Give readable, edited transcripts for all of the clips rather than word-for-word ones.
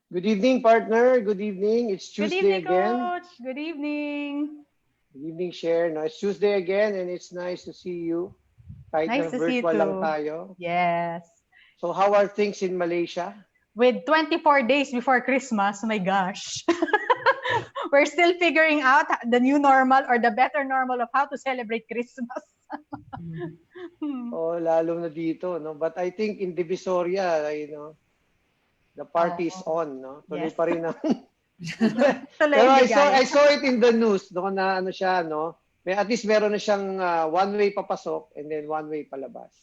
Good evening, partner. Good evening. It's Good Tuesday evening, again. Coach. Good evening. Good evening, Cher. No, it's Tuesday again, and it's nice to see you. Kahit Nice na to see you virtual lang too. tayo. Yes. So, how are things in Malaysia? With 24 days before Christmas, my gosh. We're still figuring out the new normal or the better normal of how to celebrate Christmas. Oh, lalo na dito, no? But I think in Divisoria, the Oh, party is on, no? Tuloy yes. pa rin ang Tuloy Pero ang I bigay. saw it in the news no na ano siya, no? May at least meron na siyang one-way papasok and then one-way palabas.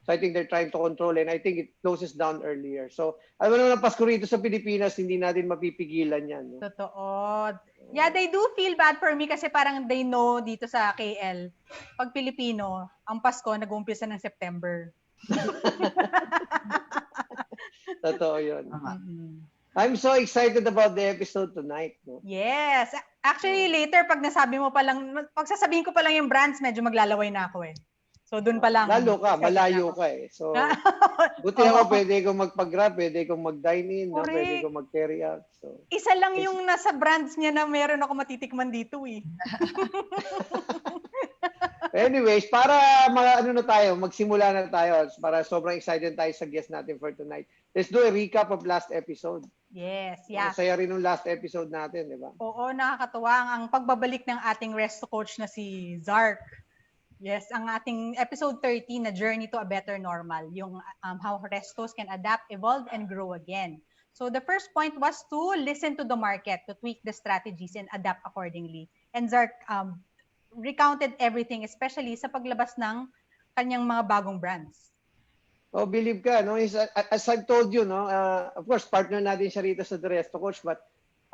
So I think they're trying to control and I think it closes down earlier. So alam mo naman Pasko rito sa Pilipinas, hindi natin mapipigilan 'yan, no? Totoo. Yeah, they do feel bad for me kasi parang they know dito sa KL, pag Pilipino, ang Pasko nag-uumpisa ng September. Totoo 'yun. Mm-mm. I'm so excited about the episode tonight, no? Yes. Actually, later, pag nasabi mo pa lang, pag sasabihin ko pa lang yung brands, medyo maglalaway na ako eh. So, dun pa lang. Lalo ka, excited na malayo ako. ka eh. So, buti Oo. ako pwede kong mag-grab, pwede kong mag-dine in, no? Pwede Correct. kong mag-carry out. So, Isa lang yung nasa brands niya na meron ako matitikman dito eh. anyways, para magsimula na tayo, para sobrang excited tayo sa guest natin for tonight. Let's do a recap of last episode. Yes, Ang yeah. saya rin ng last episode natin, di ba? Oo, nakakatuwa ang pagbabalik ng ating Resto Coach na si Zark. Yes, ang ating episode 13 na Journey to a Better Normal, yung how Restos can adapt, evolve, and grow again. So the first point was to listen to the market, to tweak the strategies and adapt accordingly. And Zark recounted everything, especially sa paglabas ng kanyang mga bagong brands. Oh, believe ka, no? As I've told you, no? Of course, partner natin siya rito sa The Resto Coach, but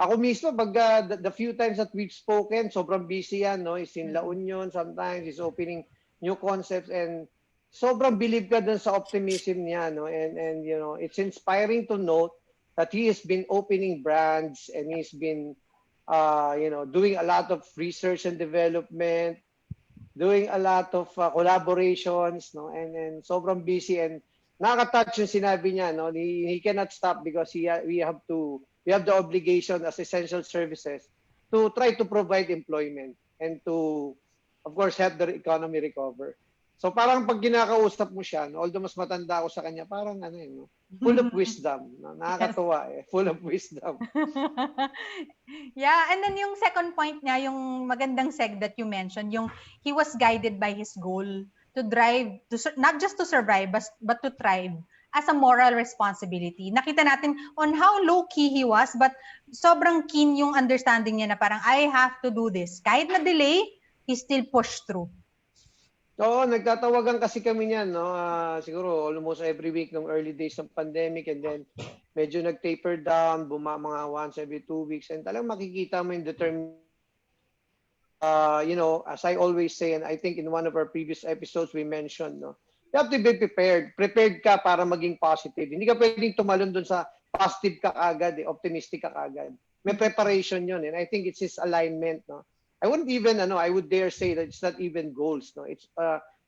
ako mismo, pag the few times that we've spoken, sobrang busy yan, no? He's in La Union sometimes, he's opening new concepts, and sobrang believe ka dun sa optimism niya, no? And it's inspiring to note that he has been opening brands and he's been, doing a lot of research and development, doing a lot of collaborations, no? And sobrang busy and nakaka-touch yung sinabi niya, no? He cannot stop because we have the obligation as essential services to try to provide employment and to, of course, help the economy recover. So parang pag kinakausap mo siya, no, although mas matanda ako sa kanya, parang no, full of wisdom. No? Nakakatuwa eh, full of wisdom. Yeah, and then yung second point niya, yung magandang seg that you mentioned, yung he was guided by his goal to drive, not just to survive, but to thrive as a moral responsibility. Nakita natin on how low-key he was, but sobrang keen yung understanding niya na parang, I have to do this. Kahit na delay, he still pushed through. Oo, nagtatawagan kasi kami niyan, no? Siguro almost every week nung early days ng pandemic and then medyo nag-taper down, mga once every 2 weeks and talagang makikita mo yung determination. As I always say, and I think in one of our previous episodes we mentioned, no, you have to be prepared. Prepared ka para maging positive. Hindi ka pwedeng tumalon dun sa positive ka agad, optimistic ka agad. May preparation yun, and I think it's his alignment, no. I would dare say that it's not even goals, no. It's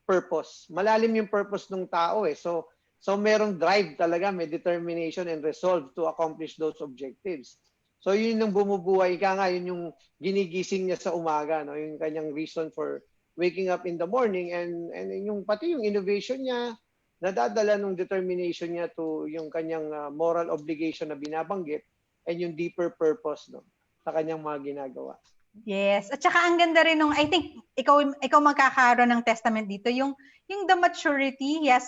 purpose. Malalim yung purpose ng tao eh. So merong drive talaga, may determination and resolve to accomplish those objectives. So yun yung bumubuhay ka nga, yun yung ginigising niya sa umaga, no? Yung kanyang reason for waking up in the morning and yung pati yung innovation niya, nadadala ng determination niya to yung kanyang moral obligation na binabanggit and yung deeper purpose, no, sa kanyang mga ginagawa. Yes. At saka ang ganda rin nung, I think, ikaw magkakaroon ng testament dito, yung the maturity he has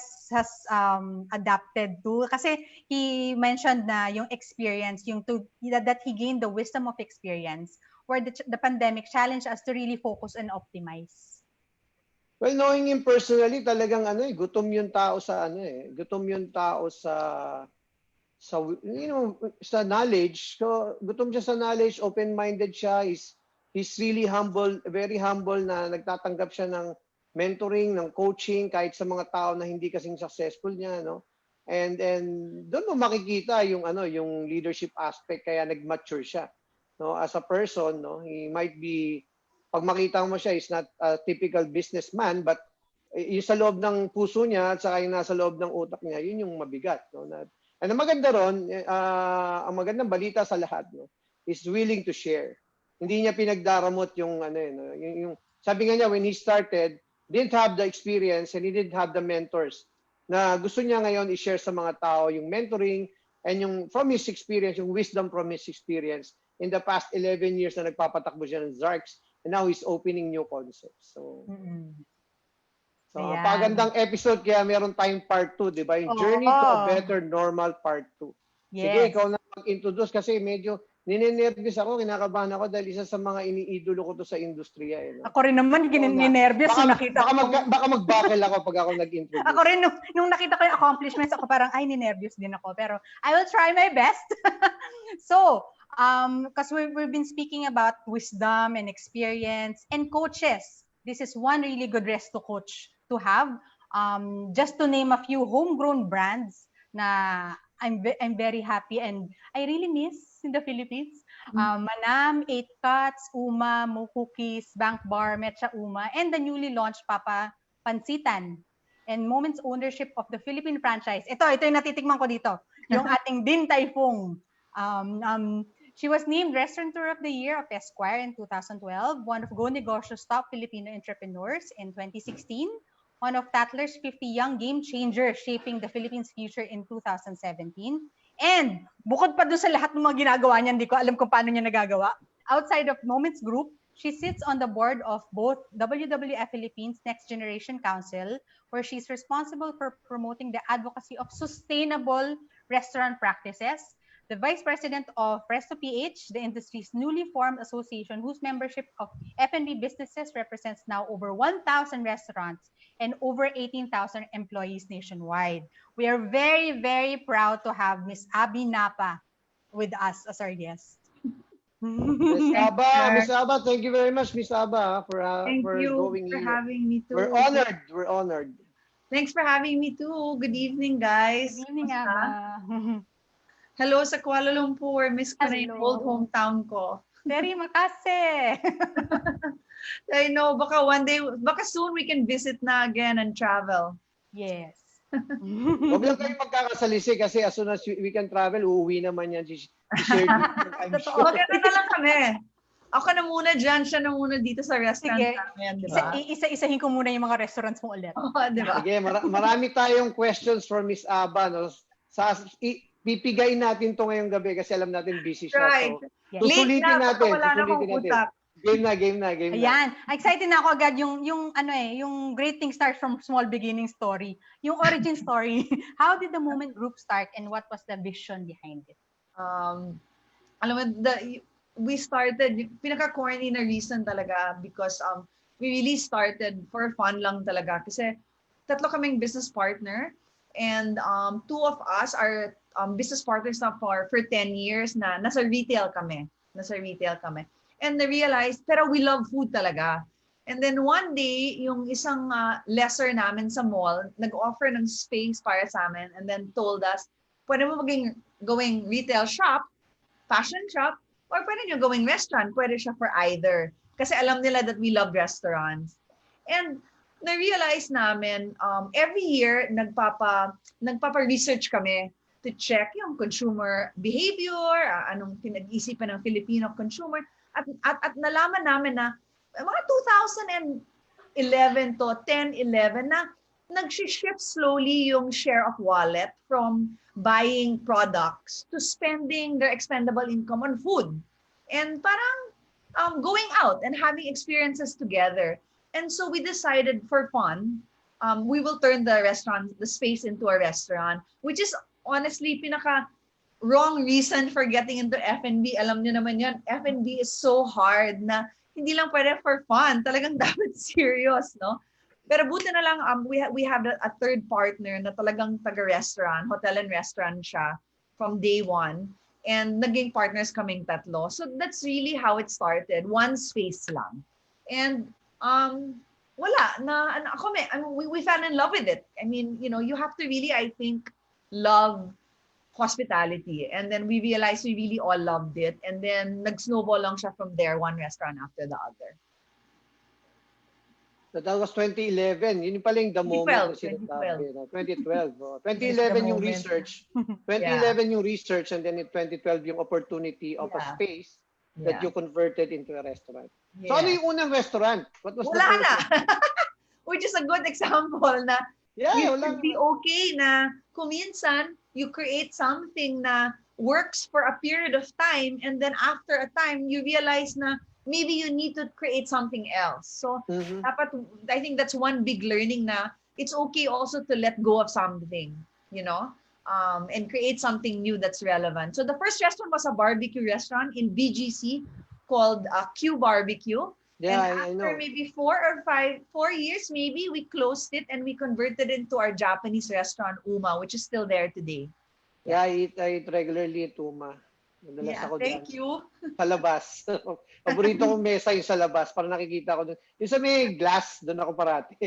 adapted to. Kasi he mentioned na yung experience, that he gained the wisdom of experience where the pandemic challenged us to really focus and optimize. Well, knowing him personally, talagang gutom yung tao sa gutom yung tao sa sa knowledge. So, gutom siya sa knowledge, open-minded siya, he's really humble, very humble na nagtatanggap siya ng mentoring, ng coaching kahit sa mga tao na hindi kasing successful niya, no? And doon mo makikita yung yung leadership aspect kaya nag-mature siya, no? As a person, no, he might be, pag makita mo siya, he's not a typical businessman, but yung sa loob ng puso niya at saka yung nasa loob ng utak niya, yun yung mabigat, no? And ang maganda ron, ang magandang balita sa lahat, no, is willing to share. Hindi niya pinagdaramot yung yung sabi nga niya when he started, didn't have the experience and he didn't have the mentors na gusto niya ngayon i-share sa mga tao yung mentoring and yung from his experience, yung wisdom from his experience in the past 11 years na nagpapatakbo siya ng Zarks and now he's opening new concepts. So, pagandang episode kaya meron tayong part 2, di ba? Yung Journey to a Better Normal part 2. Yes. Sige, ikaw na mag-introduce kasi medyo ninenervous ako, kinakabahan ako dahil isa sa mga iniidolo ko to sa industriya. Eh, no? Ako rin naman, ninenervous nung nakita ko. Baka mag-buckle ako pag ako nag-introduce. Ako rin, nung nakita ko yung accomplishments, ako parang, ay, ninervous din ako. Pero I will try my best. So, because we've been speaking about wisdom and experience and coaches. This is one really good Resto Coach to have. Just to name a few homegrown brands na I'm very happy and I really miss in the Philippines. Manam, 8 Cuts, Uma, Mo Cookies, Bank Bar, Mecha Uma, and the newly launched Papa Pansitan and Moments Ownership of the Philippine franchise. Ito yung natitikman ko dito. Yung ating Din Tai Fung. She was named Restaurateur of the Year of Esquire in 2012, one of Go Negocio's top Filipino entrepreneurs in 2016, one of Tatler's 50 Young Game Changers shaping the Philippines' future in 2017. And bukod pa doon sa lahat ng mga ginagawa niya, hindi ko alam kung paano niya nagagawa. Outside of Moments Group, she sits on the board of both WWF Philippines Next Generation Council, where she's responsible for promoting the advocacy of sustainable restaurant practices, the Vice President of Resto PH, the industry's newly formed association whose membership of F&B businesses represents now over 1,000 restaurants and over 18,000 employees nationwide. We are very, very proud to have Miss Abba Napa with us as our guest. Miss Abba, thank you very much, Miss Abba, for thank you going for here. Having me too. We're honored. Thanks for having me too. Good evening, guys. Good evening, Abba. Hello sa Kuala Lumpur. Miss ko na yung old hometown ko. Very makase. I know, baka soon we can visit na again and travel. Yes. Huwag lang kayo magkakasalisi kasi as soon as we can travel, uuwi naman yan si Shirley. Maganda na lang kami. Ako na muna dyan, siya na muna dito sa restaurant namin, di ba? Isa-isahin ko muna yung mga restaurants mo ulit. Di ba? Sige, marami tayong questions for Miss Abba. No? Pipigay natin to ngayong gabi kasi alam natin busy siya. Right. So, susulitin natin. Wala na akong utak. Game na. Ayan. Excited na ako agad yung great thing starts from small beginning story. Yung origin story. How did the Moment Group start and what was the vision behind it? Alam mo, we started, pinaka-corny na reason talaga because we really started for fun lang talaga. Kasi tatlo kaming business partner and two of us are business partners na for 10 years na nasa retail kami. And na-realize, pero we love food talaga. And then one day, yung isang lesser namin sa mall, nag-offer ng space para sa amin and then told us, pwede mo going retail shop, fashion shop, or pwede nyo going restaurant. Pwede siya for either. Kasi alam nila that we love restaurants. And na-realize namin, every year, nagpapa-research kami to check yung consumer behavior, anong pinag-isipan ng Filipino consumer, at nalaman namin na mga 2011 to 10-11 na nag-shift slowly yung share of wallet from buying products to spending their expendable income on food. And parang going out and having experiences together. And so we decided for fun, we will turn the space into a restaurant, which is honestly pinaka wrong reason for getting into F&B. Alam niyo naman yan, F&B is so hard na hindi lang pwede for fun. Talagang dapat serious, no? Pero buti na lang, we have a third partner na talagang taga-restaurant, hotel and restaurant siya from day one. And naging partners kaming tatlo. So that's really how it started. One space lang. And we fell in love with it. I mean, you have to really, I think, love hospitality. And then we realized we really all loved it. And then nag-snowball lang siya from there, one restaurant after the other. That was 2011. Yun pala yung the moment na 2012. sinasabi. 2012. Oh. Yes, the 2011 yung moment. research. Yeah. 2011 yung research and then in 2012 yung opportunity of a Yeah. space that Yeah. you converted into a restaurant. Yeah. So ano yung unang restaurant? What was the Wala first na. one? Which is a good example na you should be okay na kung minsan you create something na works for a period of time and then after a time you realize na maybe you need to create something else. So dapat, I think that's one big learning na it's okay also to let go of something, and create something new that's relevant. So the first restaurant was a barbecue restaurant in BGC called Q Barbecue. Yeah, And I after know. maybe 4 years, maybe we closed it and we converted it into our Japanese restaurant, Uma, which is still there today. Yeah, I eat regularly at Uma. Madalas Yeah, ako thank dyan. you. Sa labas. Paborito kong mesa yung sa labas para nakikita ko doon. Yung sa may glass, doon ako parati.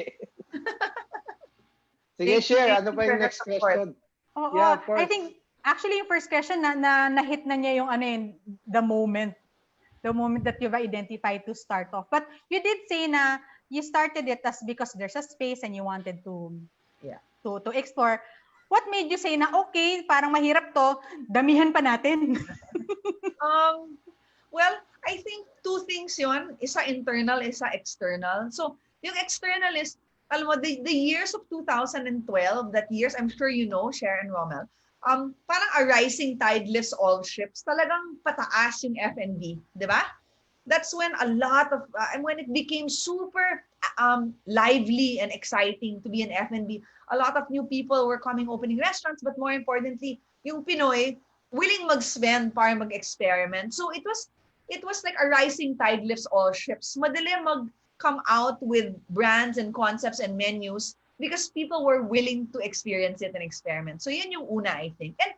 Sige, share. Ano pa yung next question? Oo. Yeah, of course. I think, actually, yung first question, na-hit na niya yung the moment that you've identified to start off. But you did say na you started it as because there's a space and you wanted to explore. What made you say na, okay, parang mahirap to, damihan pa natin? Well, I think two things yon. Isa internal, isa external. So, yung external is, alam mo, the years of 2012, that years, I'm sure you know, Sharon Rommel, parang a rising tide lifts all ships. Talagang pataas yung F&B, di ba? That's when a lot of, when it became super lively and exciting to be an F&B. A lot of new people were coming, opening restaurants, but more importantly, yung Pinoy, willing mag-spend para mag-experiment. So it was like a rising tide lifts all ships. Madali mag-come out with brands and concepts and menus because people were willing to experience it and experiment. So yun yung una, I think. And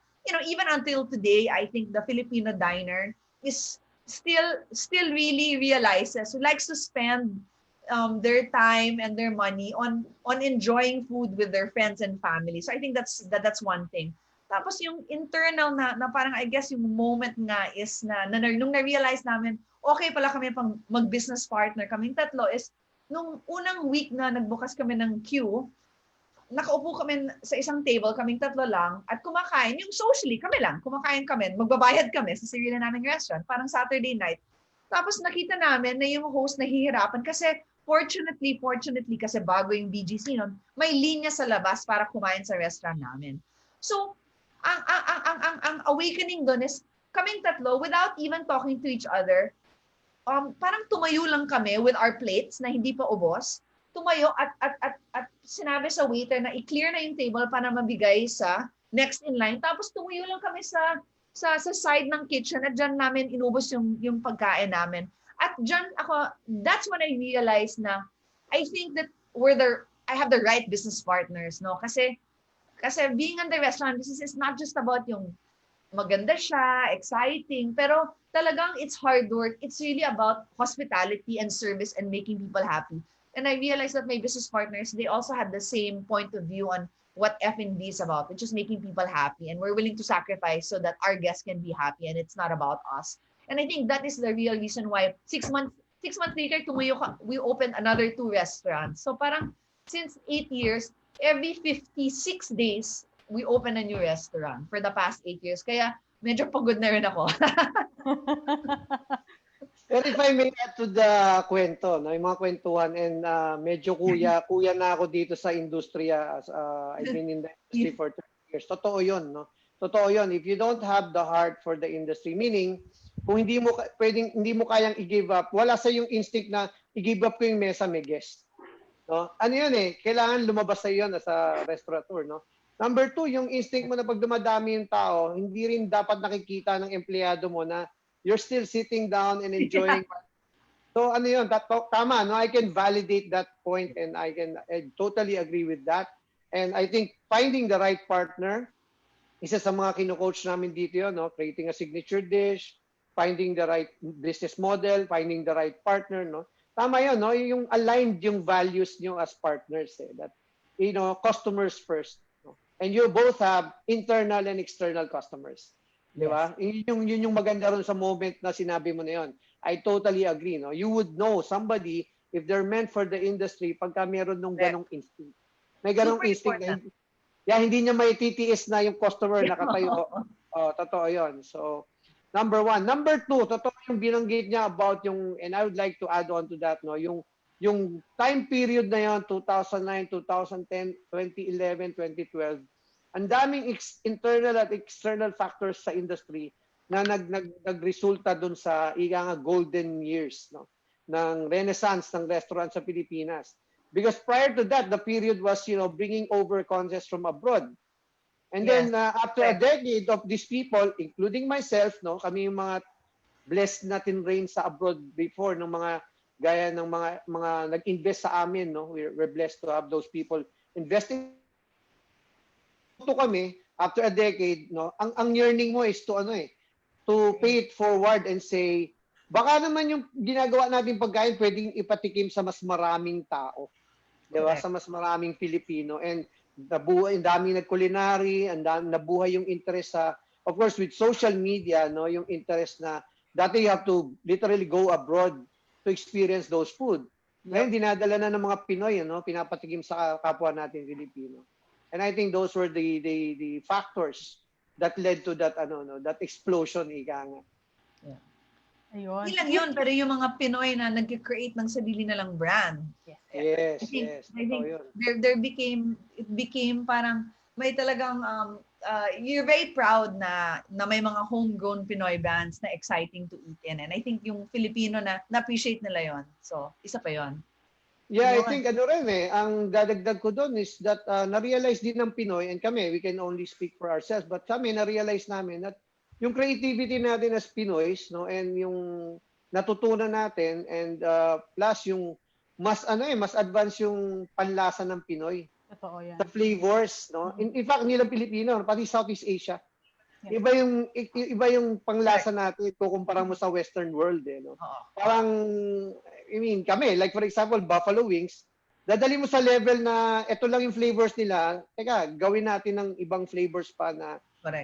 even until today, I think the Filipino diner is still really realizes, who likes to spend their time and their money on enjoying food with their friends and family. So I think that's one thing. Tapos yung internal na parang I guess yung moment nga is na nung na-realize namin, okay pala kami pang mag-business partner kaming tatlo is nung unang week na nagbukas kami ng queue, nakaupo kami sa isang table, kaming tatlo lang, at kumakain, yung socially, kami lang, kumakain kami, magbabayad kami sa sarili naming restaurant, parang Saturday night. Tapos nakita namin na yung host nahihirapan kasi fortunately kasi bago yung BGC nun, may linya sa labas para kumain sa restaurant namin. So, ang awakening doon is kaming tatlo, without even talking to each other, parang tumayo lang kami with our plates na hindi pa ubos. Tumayo at sinabi sa waiter na i-clear na yung table para mabigay sa next in line. Tapos tumayo lang kami sa side ng kitchen at dyan namin inubos yung pagkain namin. At dyan that's when I realized na I think that I have the right business partners, no? Kasi being in the restaurant business is not just about yung maganda siya, exciting, pero talagang it's hard work. It's really about hospitality and service and making people happy. And I realized that my business partners, they also had the same point of view on what F&B is about, which is making people happy. And we're willing to sacrifice so that our guests can be happy and it's not about us. And I think that is the real reason why 6 months later, we opened another 2 restaurants. So parang since 8 years, every 56 days, we open a new restaurant for the past 8 years. Kaya medyo pagod na rin ako. But if I may add to the kwento, no, yung mga kwentuhan, and medyo kuya na ako dito sa industriya. I've been in the industry for 30 years. Totoo yun, no? Totoo yun. If you don't have the heart for the industry, meaning, kung hindi mo kayang i-give up, wala sa yung instinct na i-give up ko yung mesa, may guest. No? Ano yun kailangan lumabas sa yun as a restaurateur, no? Number 2, yung instinct mo na pag dumadami yung tao, hindi rin dapat nakikita ng empleyado mo na you're still sitting down and enjoying. Yeah. So ano yun, tama, no? I can validate that point and I totally agree with that. And I think finding the right partner, isa sa mga kino-coach namin dito yun, no? Creating a signature dish, finding the right business model, finding the right partner, no? Tama yun, no? Yung aligned yung values nyo as partners, that, customers first. No? And you both have internal and external customers. Di ba? Yes. Yun yung maganda ron sa moment na sinabi mo na yun. I totally agree, no? You would know somebody if they're meant for the industry, pagka meron nung ganong instinct. May ganong Super instinct na important. hindi niya may titiis na yung customer nakatayo. Totoo yun. So, number one. Number two, totoo yung binanggit niya about yung, and I would like to add on to that, no, yung time period na yun, 2009, 2010, 2011, 2012, ang daming internal at external factors sa industry na nagresulta dun sa nga golden years, no, ng renaissance ng restaurant sa Pilipinas. Because prior to that, the period was, bringing over concepts from abroad. And then after a decade of these people, including myself, no, kami yung mga blessed natin reign sa abroad before ng mga gaya ng mga nag-invest sa amin, no. We're blessed to have those people investing to kami after a decade, no. Ang yearning mo is to pay it forward and say, baka naman yung ginagawa natin pagkain pwedeng ipatikim sa mas maraming tao. Diba? Sa mas maraming Filipino. And nabuhay, ang daming nag-culinary, nabuhay yung interest sa, of course, with social media, no, yung interest na dati you have to literally go abroad to experience those food. Ngayon, dinadala na ng mga Pinoy, no, pinapatikim sa kapwa natin Filipino. And I think those were the factors that led to that that explosion, ika nga. Ayun. Hindi lang yun, pero yung mga Pinoy na nag-create ng sarili nilang brand. Yes. I think it became parang may talagang you're very proud na may mga homegrown Pinoy bands na exciting to eat in. And I think yung Filipino na-appreciate nila yon. So, isa pa yon. Yeah, I think ang dadagdag ko doon is that na-realize din ng Pinoy, and kami, we can only speak for ourselves, but kami na-realize namin that yung creativity natin as Pinoys, no, and yung natutunan natin, and plus yung mas advanced yung panlasa ng Pinoy. Totoo yan. The flavors, no. In fact, nilang Pilipino, pati Southeast Asia. Iba yung panglasa natin kukumpara mo sa Western world, no. Parang kami, like for example, buffalo wings, dadali mo sa level na ito lang yung flavors nila, teka, gawin natin ng ibang flavors pa na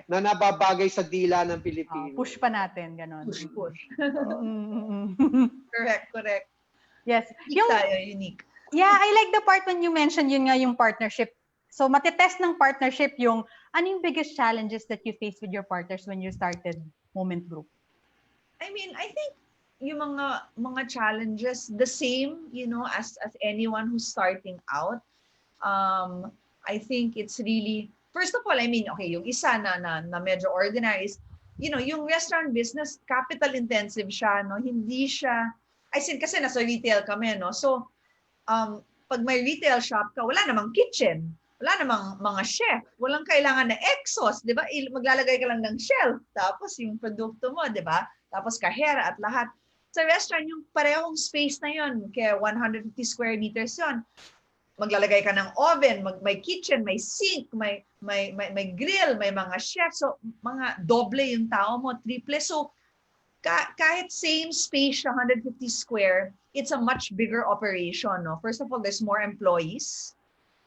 nababagay sa dila ng Pilipino. Push pa natin, ganon. Push. Correct. Yes. Unique. Yeah, I like the part when you mentioned yun nga yung partnership. So, matitest ng partnership yung ano yung biggest challenges that you faced with your partners when you started Moment Group? I think yung mga challenges the same, as anyone who's starting out. I think it's really, first of all, yung isa na medyo ordinary is, yung restaurant business, capital intensive siya, no? Hindi siya, kasi nasa retail kami, no? So, pag may retail shop ka, wala namang kitchen, wala namang mga chef, walang kailangan na exhaust, di ba? Maglalagay ka lang ng shelf, tapos yung produkto mo, di ba? Tapos kahera at lahat. Sa restaurant, yung parehong space na yon, kaya 150 square meters yon. Maglalagay ka ng oven, may kitchen, may sink, may grill, may mga chef. So, mga doble yung tao mo, triple. So, kahit same space, 150 square, it's a much bigger operation. No? First of all, there's more employees.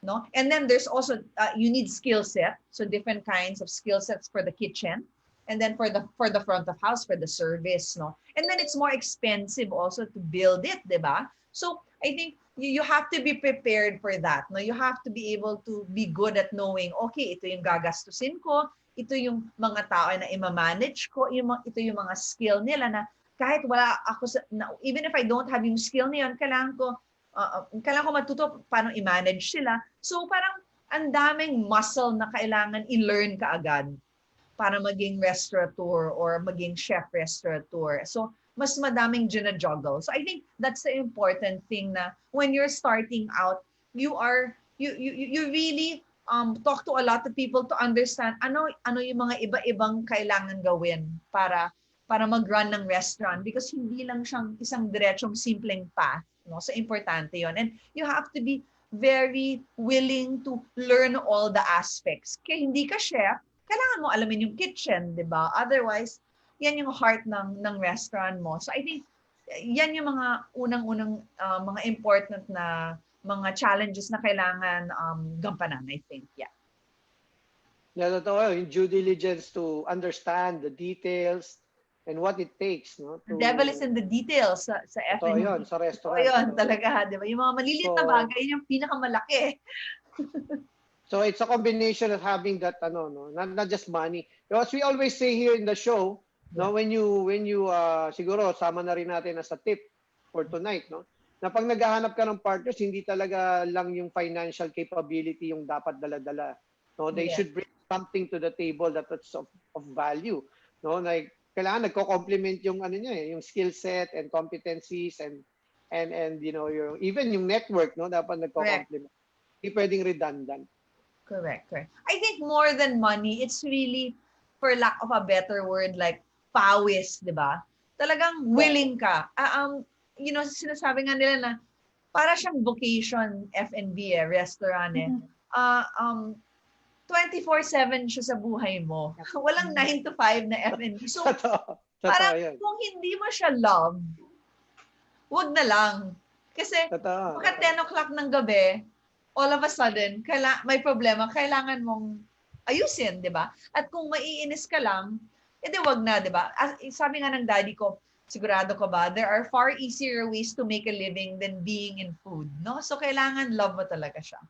No? And then there's also, you need skill set. So, different kinds of skill sets for the kitchen. And then for the front of house, for the service, no? And then it's more expensive also to build it, diba? So I think you have to be prepared for that, no? You have to be able to be good at knowing, okay, ito yung gagastusin ko, ito yung mga tao na ima-manage ko, ito yung mga skill nila na kahit wala ako, even if I don't have yung skill na yun, kailangan ko matuto paano i-manage sila. So parang ang daming muscle na kailangan i-learn kaagad para maging restaurateur or maging chef restaurateur. So, mas madaming gina-juggle. So, I think that's the important thing na when you're starting out, you really talk to a lot of people to understand ano yung mga iba-ibang kailangan gawin para mag-run ng restaurant because hindi lang siyang isang diretsong simpleng path. No? So, importante yon. And you have to be very willing to learn all the aspects. Kaya hindi ka chef, kailangan mo alamin yung kitchen, di ba? Otherwise, yan yung heart ng restaurant mo. So I think, yan yung mga unang-unang mga important na mga challenges na kailangan gampanan, I think. Yeah. Yeah, totoo. Yung due diligence to understand the details and what it takes, no? The devil is in the details sa Totoo F&B. yun, sa Totoo restaurant. yun, So, talaga, di ba? Yung mga maliliit na So- bagay, yung pinakamalaki. So it's a combination of having that, no, not just money. Because we always say here in the show, no, when you siguro sama na rin natin as a tip for tonight, no, na pag naghahanap ka ng partners, hindi talaga lang yung financial capability yung dapat dala-dala. No, they Yes. should bring something to the table that's of value. No, like kailangan nagko-complement yung niya, yung skill set and competencies and yung even yung network, no, dapat nagko-complement. Hindi pwedeng redundant. Correct. I think more than money, it's really, for lack of a better word, like pawis, di ba? Talagang willing ka. Sinasabi nga nila na para siyang vocation, F&B, restaurant, 24/7 siya sa buhay mo. Walang 9 to 5 na F&B. So, parang yun. kung hindi mo siya love, wag na lang. Kasi, baka 10 o'clock ng gabi, all of a sudden, may problema, kailangan mong ayusin, di ba? At kung maiinis ka lang, edi wag na, di ba? Sabi nga ng daddy ko, sigurado ko ba, there are far easier ways to make a living than being in food, no? So, kailangan love mo talaga siya.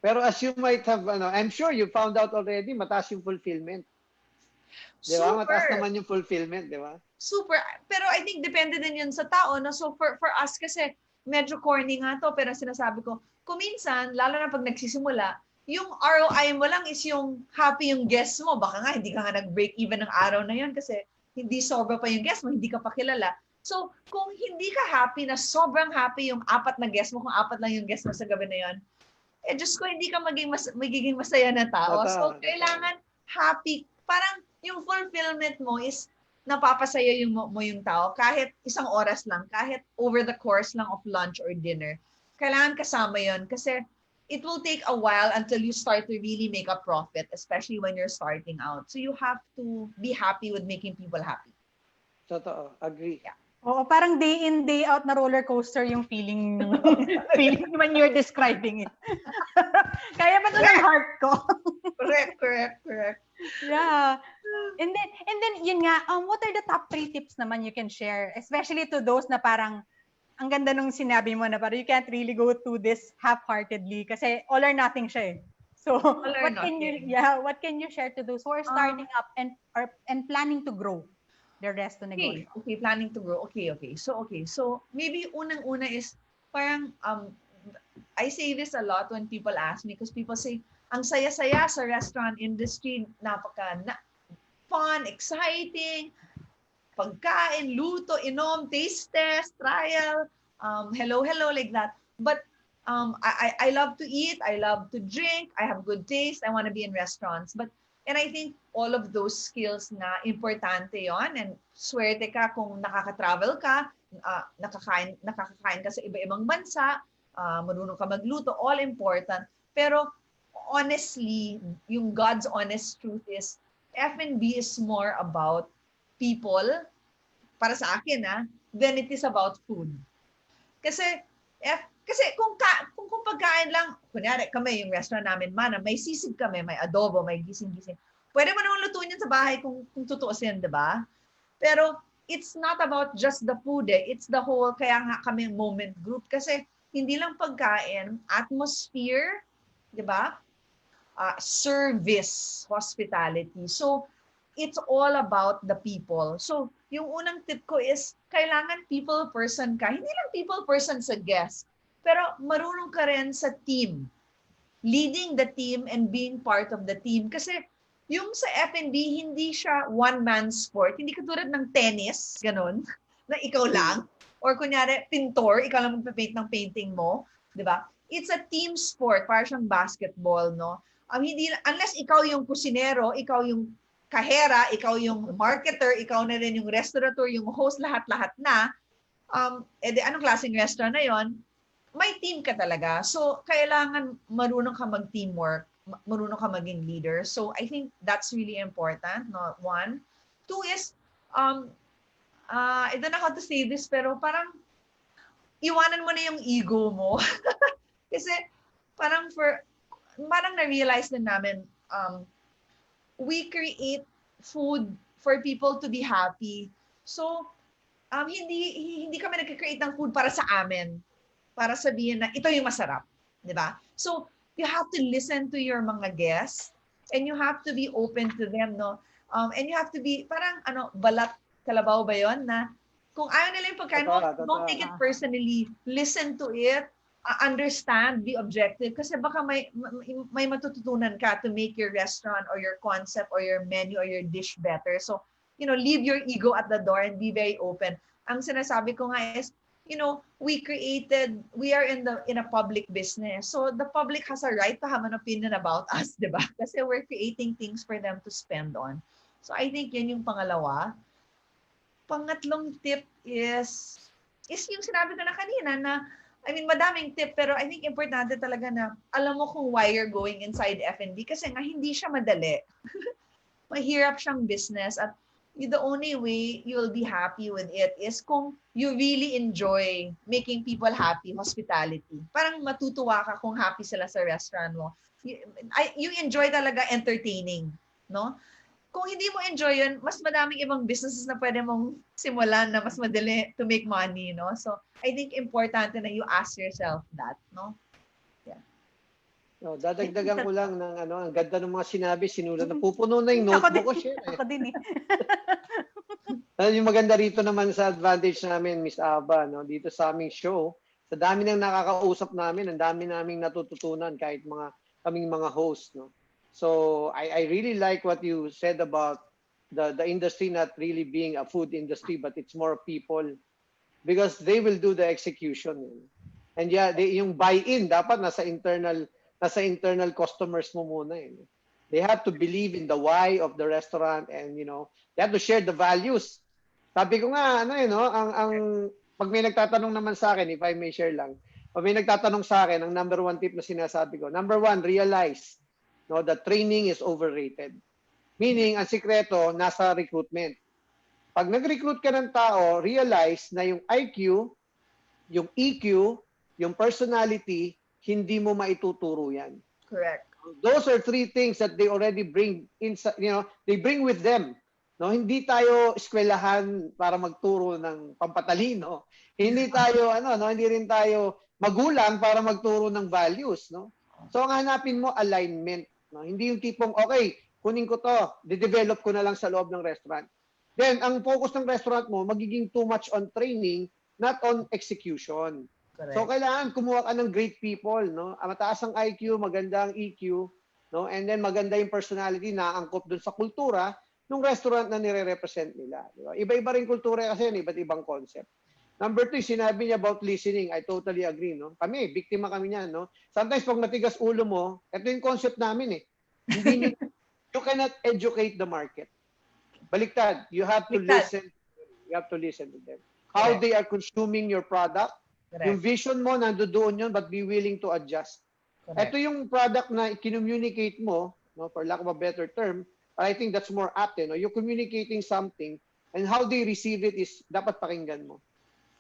Pero as you might have, I'm sure you found out already, mataas yung fulfillment. Di ba? Mataas naman yung fulfillment, di ba? Super. Pero I think depende din yun sa tao, no? So, for us kasi, medyo corny nga to, pero sinasabi ko, kuminsan, lalo na pag nagsisimula, yung ROI mo lang is yung happy yung guest mo. Baka nga, hindi ka nga nag-break even ng araw na yun kasi hindi sobra pa yung guest mo, hindi ka pa kilala. So, kung hindi ka happy na sobrang happy yung 4 na guest mo, kung 4 lang yung guest mo sa gabi na yun, Diyos ko, hindi ka magiging masaya na tao. So, kailangan happy. Parang yung fulfillment mo is napapasaya mo yung tao kahit isang oras lang, kahit over the course lang of lunch or dinner. Kailangan kasama yon kasi it will take a while until you start to really make a profit, especially when you're starting out. So you have to be happy with making people happy. Totoo. Agree. Yeah. Oo, parang day in, day out na roller coaster yung feeling when you're describing it. Kaya ba ito ng heart ko? Correct. Yeah. And then yun nga, what are the top 3 tips naman you can share, especially to those na parang ang ganda nung sinabi mo na parang you can't really go to this half-heartedly kasi all or nothing siya eh. So, what can you share to those who are starting up and planning to grow their Resto negosyo? Okay, planning to grow. Okay. So, maybe unang-una is parang I say this a lot when people ask me because people say, ang saya-saya sa restaurant industry, fun, exciting, pagkain, luto, inom, taste test, trial, hello, like that. But I love to eat, I love to drink, I have good taste, I want to be in restaurants. And I think all of those skills na importante yon, and swerte ka kung nakaka-travel ka, nakakakain ka sa iba-ibang bansa, marunong ka magluto, all important. Pero honestly, yung God's honest truth is, F&B is more about people, para sa akin than it is about food. Kasi kung pagkain lang, kunyari kami, yung restaurant namin, may sisig kami, may adobo, may gising-gising. Pwede mo naman lutuin yan sa bahay kung tutuusin, di ba? Pero it's not about just the food it's the whole, kaya nga kami moment group. Kasi hindi lang pagkain, atmosphere, di ba? Service, hospitality. So, it's all about the people. So, yung unang tip ko is, kailangan people person ka. Hindi lang people person sa guest, pero marunong ka rin sa team. Leading the team and being part of the team. Kasi, yung sa F&B, hindi siya one-man sport. Hindi katulad ng tennis, ganun, na ikaw lang. Or kunyari, pintor, ikaw lang magpapaint ng painting mo. Di ba? It's a team sport, para siyang basketball, no? Hindi, unless ikaw yung kusinero, ikaw yung kahera, ikaw yung marketer, ikaw na rin yung restaurateur, yung host, lahat-lahat na, anong klaseng restaurant na yon? May team ka talaga. So, kailangan marunong ka mag-teamwork, marunong ka maging leader. So, I think that's really important, no? 1. 2 is, I don't know how to say this, pero parang, iwanan mo na yung ego mo. Kasi, parang na-realize din namin, we create food for people to be happy. So, hindi kami nagka-create ng food para sa amin. Para sabihin na ito yung masarap. Di ba? So, you have to listen to your mga guests and you have to be open to them, no? And you have to be, parang, balat kalabaw ba yon na kung ayaw nila yung pagkain mo, don't take it personally. Listen to it, understand, be objective. Kasi baka may matututunan ka to make your restaurant or your concept or your menu or your dish better. So, leave your ego at the door and be very open. Ang sinasabi ko nga is, we are in a public business. So the public has a right to have an opinion about us, di ba? Kasi we're creating things for them to spend on. So I think yan yung pangalawa. Pangatlong tip is yung sinabi ko na kanina na, madaming tip, pero I think importante talaga na alam mo kung why you're going inside F&B kasi nga hindi siya madali. Mahirap siyang business at the only way you'll be happy with it is kung you really enjoy making people happy, hospitality. Parang matutuwa ka kung happy sila sa restaurant mo. You enjoy talaga entertaining, no? Kung hindi mo enjoy yun, mas madaming ibang businesses na pwede mong simulan na mas madali to make money, no? So, I think importante na you ask yourself that, no? No, dadagdagan ko lang ng ang ganda ng mga sinabi, sinulat na pupuno na yung notebook ko siya. Ako din eh. Yung maganda rito naman sa advantage namin, Miss Abba, no, dito sa aming show, sa dami ng nakakausap namin, ang dami naming natututunan kahit kaming mga host, no. So, I really like what you said about the industry not really being a food industry, but it's more people because they will do the execution. And yeah, yung buy-in dapat nasa internal customers mo muna eh. They have to believe in the why of the restaurant and they have to share the values. Sabi ko nga ang pag may nagtatanong naman sa akin, if I may share lang. Pag may nagtatanong sa akin, ang number one tip na sinasabi ko, number one, realize that training is overrated. Meaning, ang sikreto nasa recruitment. Pag nag-recruit ka ng tao, realize na yung IQ, yung EQ, yung personality, hindi mo maituturo yan. Correct. Those are three things that they already bring inside, they bring with them. No, hindi tayo eskwelahan para magturo ng pampatalino. Hindi tayo hindi rin tayo magulang para magturo ng values, no? So ang hanapin mo alignment, no? Hindi yung tipong okay, kunin ko to, de-develop ko na lang sa loob ng restaurant. Then ang focus ng restaurant mo magiging too much on training, not on execution. Correct. So kailangan kumuha ka ng great people, no? Mataas ang IQ, maganda ang EQ, no? And then maganda yung personality na angkop dun sa kultura ng restaurant na nire-represent nila. Diba? Iba-iba rin kultura kasi yan, iba't ibang concept. Number 2, sinabi niya about listening. I totally agree, no? Kami, biktima kami niyan, no? Sometimes pag matigas ulo mo, ito yung concept namin eh. Hindi you cannot educate the market. Baliktad, you have to listen. You have to listen to them. How they are consuming your product. Correct. Yung vision mo, nandoon yun, but be willing to adjust. Correct. Ito yung product na i-communicate mo, no, for lack of a better term, I think that's more apt. You're communicating something, and how they receive it is dapat pakinggan mo.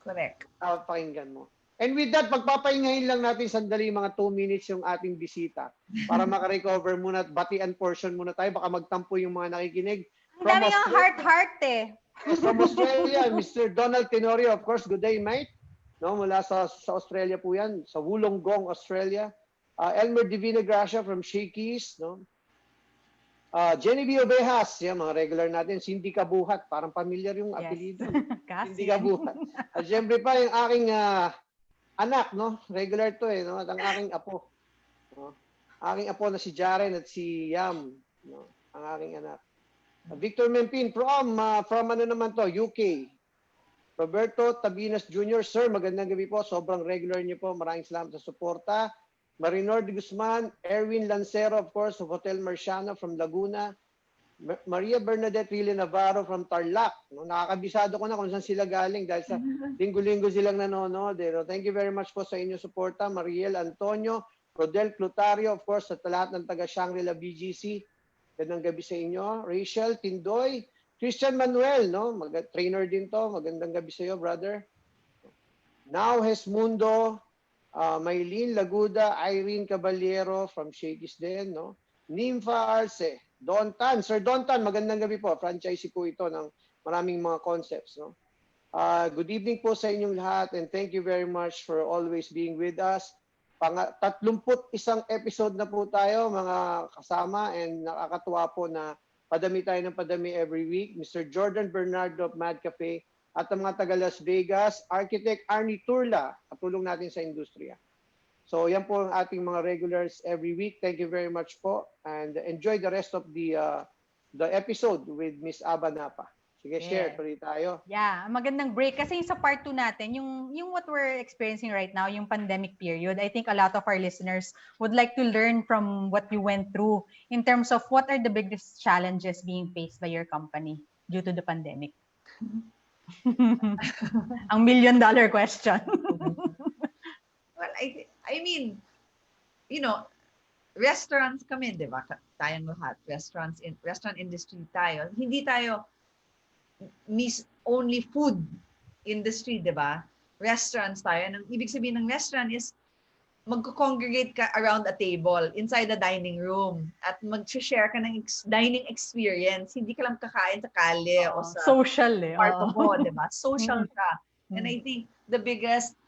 Correct. Dapat pakinggan mo. And with that, pagpapahingahin lang natin sandali mga 2 minutes yung ating bisita para makarecover muna at batian portion muna tayo. Baka magtampo yung mga nakikinig. Ang dami yung heart eh. From Australia, Mr. Donald Tenorio, of course, good day, mate. No, mula sa Australia po yan, sa Wollongong, Australia. Elmer Divina Gracia from Shakey's, no? Genevieve Ovejas, yan, mga regular natin. Cindy Kabuhat, parang familiar yung apelido. Cindy Kabuhat. At syempre pa yung aking anak, no? Regular to no? At ang aking apo. No? Aking apo na si Jaren at si Yam. No? Ang aking anak. Victor Mempin from ano naman to? UK. Roberto Tabinas Jr. Sir, magandang gabi po. Sobrang regular niyo po. Maraming salamat sa suporta. Marinor de Guzman, Erwin Lancero, of course, of Hotel Marciano from Laguna. Maria Bernadette Ville Navarro from Tarlac. No, nakakabisado ko na kung saan sila galing dahil sa linggo-linggo silang nanonood. Thank you very much po sa inyong suporta. Mariel Antonio, Rodel Clutario, of course, sa lahat ng taga Shangri-La BGC. Magandang gabi sa inyo. Rachel Tindoy, Christian Manuel, no? Trainer din to. Magandang gabi sa iyo, brother. Now Mundo, Maylene Laguda, Irene Caballero from Shakey's din, no? Nympha Arce, Don Tan. Sir Don Tan, magandang gabi po. Franchisee po ito ng maraming mga concepts. No? Good evening po sa inyong lahat and thank you very much for always being with us. 31 episode na po tayo mga kasama and nakakatuwa po na padami tayo ng padami every week. Mr. Jordan Bernardo of Mad Cafe at ang mga taga Las Vegas, Architect Arnie Turla, katulong natin sa industriya. So yan po ang ating mga regulars every week. Thank you very much po and enjoy the rest of the episode with Miss Abba Napa. Sige, share tuloy tayo. Yeah, magandang break kasi sa part 2 natin, yung what we're experiencing right now, yung pandemic period, I think a lot of our listeners would like to learn from what you went through in terms of what are the biggest challenges being faced by your company due to the pandemic. Ang $1,000,000 question. Well, I mean, you know, restaurants kami, di ba? Tayong lahat, restaurant industry tayo. Hindi tayo only food industry, di ba? Restaurants tayo. Ang ibig sabihin ng restaurant is magko-congregate ka around a table inside the dining room at mag-share ka ng dining experience. Hindi ka lang kakain sa kalye o sa social kwarto mo, di ba? Social ka. And I think the biggest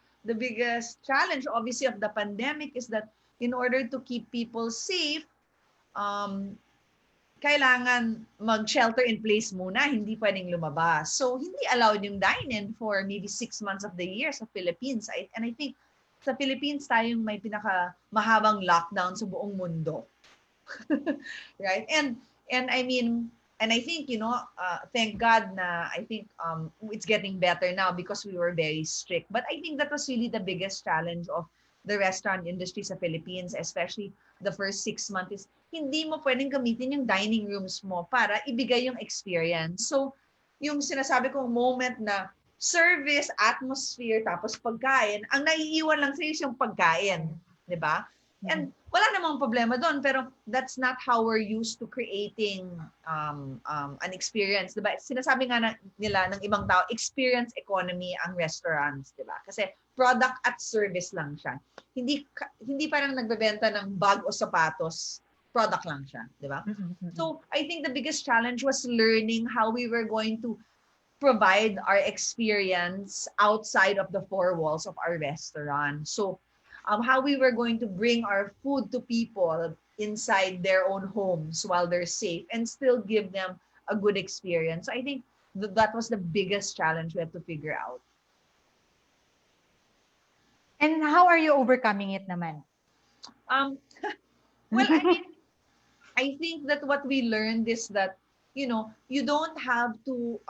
challenge, obviously, of the pandemic is that in order to keep people safe, kailangan mag-shelter in place muna, hindi pwedeng lumabas. So, hindi allowed yung dine-in for maybe 6 months of the year sa Philippines. And I think sa Philippines, tayong may pinaka-mahabang lockdown sa buong mundo. Right? And I mean, and I think, you know, thank God na I think it's getting better now because we were very strict. But I think that was really the biggest challenge of the restaurant industry sa Philippines, especially the first 6 months is hindi mo pwedeng gamitin yung dining rooms mo para ibigay yung experience. So, yung sinasabi kong moment na service, atmosphere, tapos pagkain, ang naiiwan lang sa'yo yung pagkain. Di ba? And wala namang problema doon, pero that's not how we're used to creating an experience. Diba? Sinasabi nga nila ng ibang tao, experience economy ang restaurants. Diba? Kasi product at service lang siya. Hindi parang nagbebenta ng bag o sapatos, product lang siya. Diba? So I think the biggest challenge was learning how we were going to provide our experience outside of the four walls of our restaurant. So how we were going to bring our food to people inside their own homes while they're safe and still give them a good experience. So I think that was the biggest challenge we had to figure out. And how are you overcoming it naman? Well, I mean, I think that what we learned is that, you know, you don't have to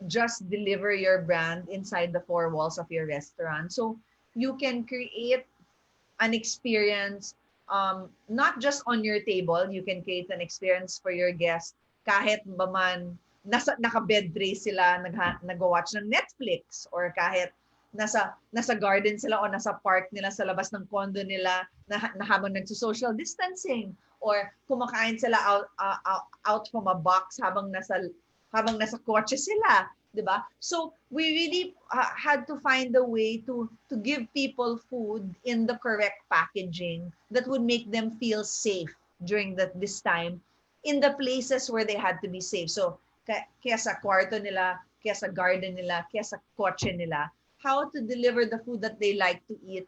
just deliver your brand inside the four walls of your restaurant. So you can create an experience not just on your table. You can create an experience for your guests kahit ba man naka-bed tray sila nag-watch ng Netflix or kahit nasa garden sila o nasa park nila sa labas ng condo nila na habang nagso-social distancing or kumakain sila out from a box habang nasa kotse sila. Diba? So we really had to find a way to give people food in the correct packaging that would make them feel safe during this time in the places where they had to be safe. So kaya sa kwarto nila, kaya sa garden nila, kaya sa kotse nila, how to deliver the food that they like to eat